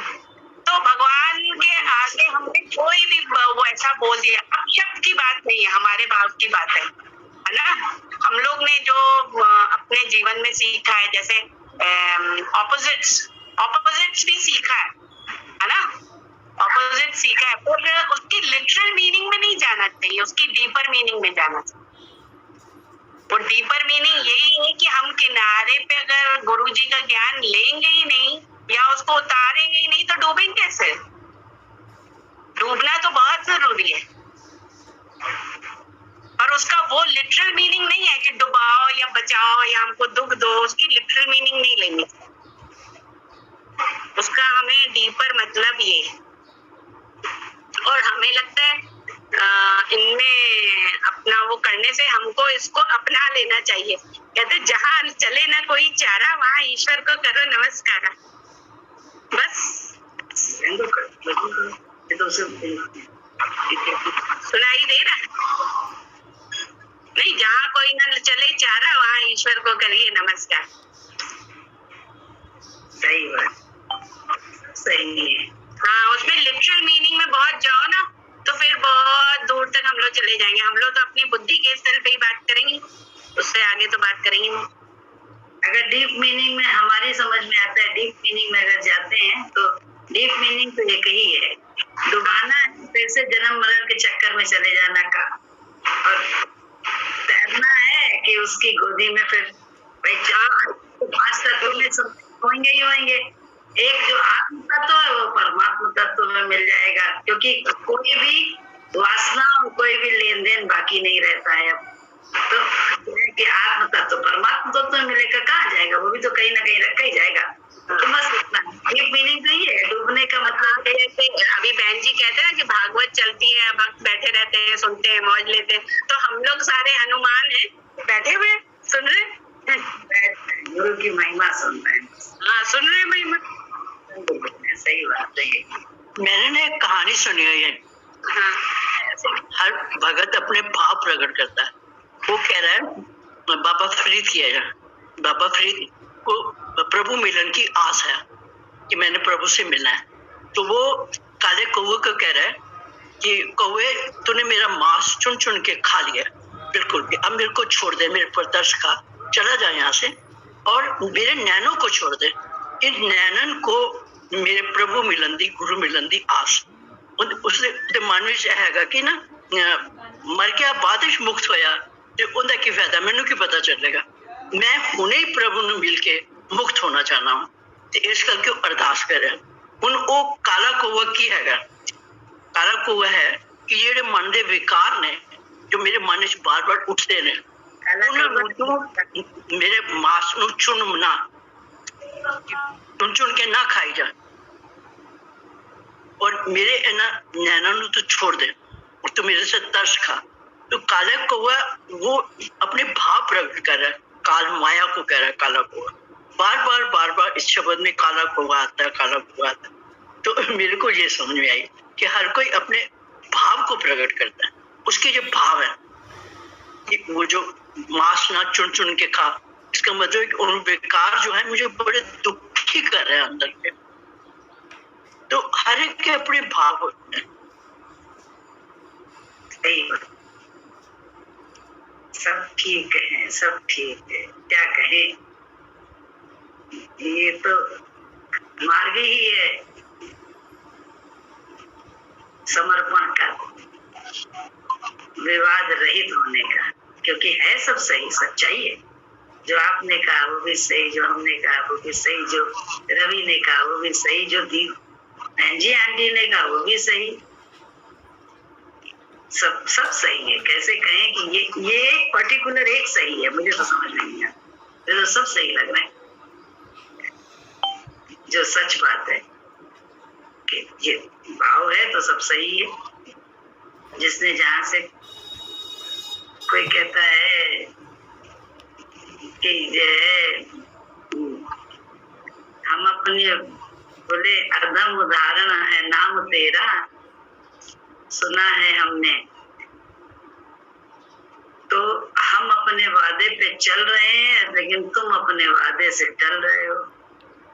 तो भगवान के आगे हमने कोई भी वो ऐसा बोल दिया, अपशब्द की बात नहीं है, हमारे भाव की बात है ना। हम लोग ने जो अपने जीवन में सीखा है, जैसे ऑपोजिट्स भी सीखा है ना, ऑपोजिट सीखा है, और उसकी लिटरल मीनिंग में नहीं जाना चाहिए, उसकी डीपर मीनिंग में जाना चाहिए। और डीपर मीनिंग यही है कि हम किनारे पे अगर गुरुजी का ज्ञान लेंगे ही नहीं या उसको उतारेंगे ही नहीं तो डूबेंगे कैसे। डूबना तो बहुत जरूरी है, और उसका वो लिटरल मीनिंग नहीं है कि डुबाओ या बचाओ या हमको दुख दो, उसकी लिटरल मीनिंग नहीं लेंगे। उसका हमें डीपर मतलब ये, और हमें लगता है इनमें अपना वो करने से हमको इसको अपना लेना चाहिए। कहते जहाँ चले ना कोई चारा, वहाँ ईश्वर को करो नमस्कार। बस सुनाई दे रहा नहीं, जहाँ कोई न चले चारा, वहाँ ईश्वर को करिए नमस्कार। सही बात, सही है। हाँ, उसमें लिटरल मीनिंग में बहुत जाओ ना तो फिर बहुत दूर तक हम लोग चले जाएंगे। हम लोग तो अपनी बुद्धि के स्तर पे ही बात करेंगे, उससे आगे तो बात करेंगे नहीं। अगर डीप मीनिंग में हमारी समझ में आता है, डीप मीनिंग में अगर जाते हैं तो डीप मीनिंग तो एक ही है, डुबाना फिर से जन्म मरण के चक्कर में चले जाना का, और तैरना है कि उसकी गोदी में फिर पांच तत्व में सब होंगे ही होंगे। एक जो आत्म तत्व है वो परमात्मा तत्व में मिल जाएगा, क्योंकि कोई भी वासना और कोई भी लेन देन बाकी नहीं रहता है अब तो। कि आत्म तत्व परमात्मा तत्व में मिलेगा, कहाँ जाएगा, वो भी तो कहीं ना कहीं रखा ही जाएगा। तो बस इतना डीप मीनिंग तो ये है डूबने का मतलब। जैसे अभी बहन जी कहते हैं ना कि भागवत चलती है, भक्त बैठे रहते हैं, सुनते हैं, मौज लेते हैं, तो हम लोग सारे हनुमान हैं, बैठे हुए सुन रहे, गुरु की महिमा सुन रहे हैं। हाँ, सुन रहे महिमा। सही बात है। मैंने ना एक कहानी सुनी हुई है। हाँ, हर भगत अपने भाव प्रकट करता है। वो कह रहा है बाबा फरीद किया जाए, बाबा फरीद को प्रभु मिलन की आस है कि मैंने प्रभु से मिलना है। तो वो काले कौवे को कह रहा है कि कौवे तूने मेरा मांस चुन चुन के खा लिया, बिल्कुल भी अब मेरे को छोड़ दे, मेरे पर तरस खा, चला जा यहाँ से, और मेरे नैनों को छोड़ दे। इन नैनन को मेरे प्रभु मिलन दी, गुरु मिलन दी आस। उसके दिमाग में हैगा कि ना मर गया बाद ਵਿੱਚ ਮੁਕਤ ਹੋਇਆ ਤੇ ਉਹਦਾ ਕੀ ਫਾਇਦਾ, ਮੈਨੂੰ ਕੀ ਪਤਾ ਚੱਲੇਗਾ। मैं ਹੁਣੇ ਹੀ ਪ੍ਰਭੂ ਨੂੰ ਮਿਲ ਕੇ ਮੁਕਤ ਹੋਣਾ ਚਾਹਨਾ ਹਾਂ, ਤੇ ਇਸ ਕਰਕੇ ਉਹ ਅਰਦਾਸ ਕਰ ਰਿਹਾ। ਹੁਣ ਉਹ ਕਾਲਾ ਕੌਵਾ ਕੀ ਹੈਗਾ? ਕਾਲਾ ਕੌਵਾ ਹੈ ਕਿ ਜਿਹੜੇ ਮਨ ਦੇ ਵਿਕਾਰ ਨੇ, ਜੋ ਮੇਰੇ ਮਨ ਵਿੱਚ ਬਾਰ-ਬਾਰ ਉੱਠਦੇ ਨੇ, मेरे मांस नु चुन ना चुन के ना खाई जा और मेरे नैना नु तो छोड़ दे और तू मेरे से तरस खा। तो काला कौवा वो अपने भाव प्रकट कर रहा है, काल माया को कह रहा है काला कौवा। बार बार इस शब्द में काला कौवा आता है, काला कौवा आता है। तो मेरे को ये समझ में आई कि हर कोई अपने भाव को प्रकट करता है। उसके जो भाव है कि वो जो मांस ना चुन चुन के खा, इसका मतलब उन विकार जो है मुझे बड़े दुखी कर रहे हैं अंदर में। तो हर एक के अपने भाव होते हैं। सब ठीक है, सब ठीक है, क्या कहें, ये तो मार्ग ही है समर्पण का, विवाद रहित होने का, क्योंकि है सब सही, सच्चाई है। जो आपने कहा वो भी सही, जो हमने कहा वो भी सही, जो रवि ने कहा वो भी सही, जो दी जी आंटी ने कहा वो भी सही, सब सही है। कैसे कहें कि ये एक पर्टिकुलर एक सही है, मुझे तो समझ नहीं आया। तो सब सही लग रहा है, जो सच बात है कि ये भाव है तो सब सही है। जिसने जहां से कोई कहता है कि जो है हम अपने बोले अदम उदाहरण है नाम तेरा, सुना है हमने, तो हम अपने वादे पे चल रहे हैं लेकिन तुम अपने वादे से टल रहे हो।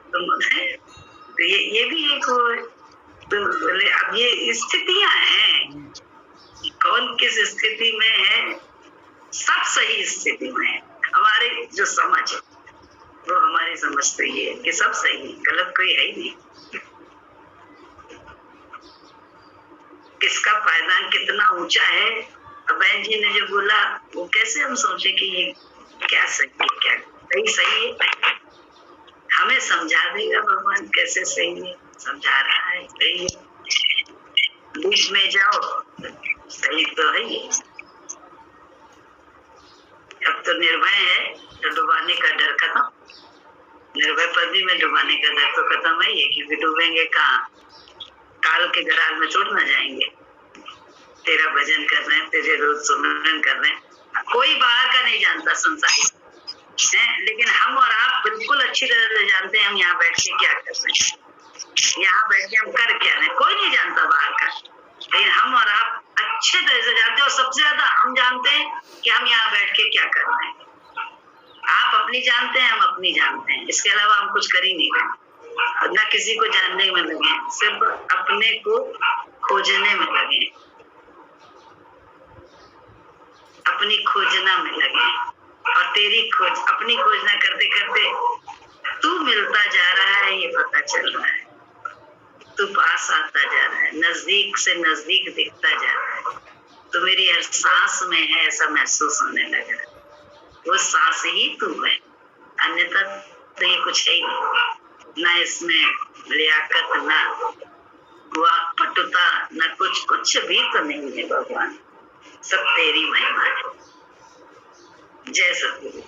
तो ये भी एक तो बोले अब ये स्थितियां हैं, कौन किस स्थिति में है, सब सही स्थिति में है। हमारी जो समझ है वो हमारी समझ तो ये है कि सब सही है, गलत कोई है ही नहीं। किसका पायदान कितना ऊंचा है, अब बहन जी ने जो बोला वो कैसे हम सोचे कि ये क्या सही है, क्या सही है। हमें समझा देगा भगवान कैसे सही है, समझा रहा है सही है। बीच में जाओ सही तो है ही। अब तो निर्भय है तो डुबाने का डर खत्म, निर्भय पदवी में डुबाने का डर तो खत्म है। ये कि डूबेंगे कहाँ, काल के गराल में छोड़ ना जाएंगे। तेरा भजन कर रहे हैं, तेरे रोज सुमरन कर रहे हैं, कोई बाहर का नहीं जानता संसार है, लेकिन हम और आप बिल्कुल अच्छी तरह से जानते हैं हम यहाँ बैठ के क्या कर रहे हैं, यहाँ बैठ के हम कर क्या रहे हैं, कोई नहीं जानता बाहर का, लेकिन हम और आप अच्छे तरह से जानते हैं। और सबसे ज्यादा हम जानते हैं कि हम यहाँ बैठ के क्या कर रहे हैं। आप अपनी जानते हैं, हम अपनी जानते हैं, इसके अलावा हम कुछ कर ही नहीं रहे, ना किसी को जानने में लगे, सिर्फ अपने को खोजने में लगे, अपनी खोजना में लगे। और तेरी खोज, अपनी खोजना करते करते तू मिलता जा रहा है, ये पता चल रहा है, तू पास आता जा रहा है, नजदीक से नजदीक दिखता जा रहा है, तो मेरी हर सांस में है ऐसा महसूस होने लगा। वो सांस ही तू है, अन्यथा तो ये कुछ है ही नहीं, ना इसमें लियाकत, ना वाक्पटुता, ना कुछ भी तो नहीं है भगवान, सब तेरी महिमा है। जय सतगुरु।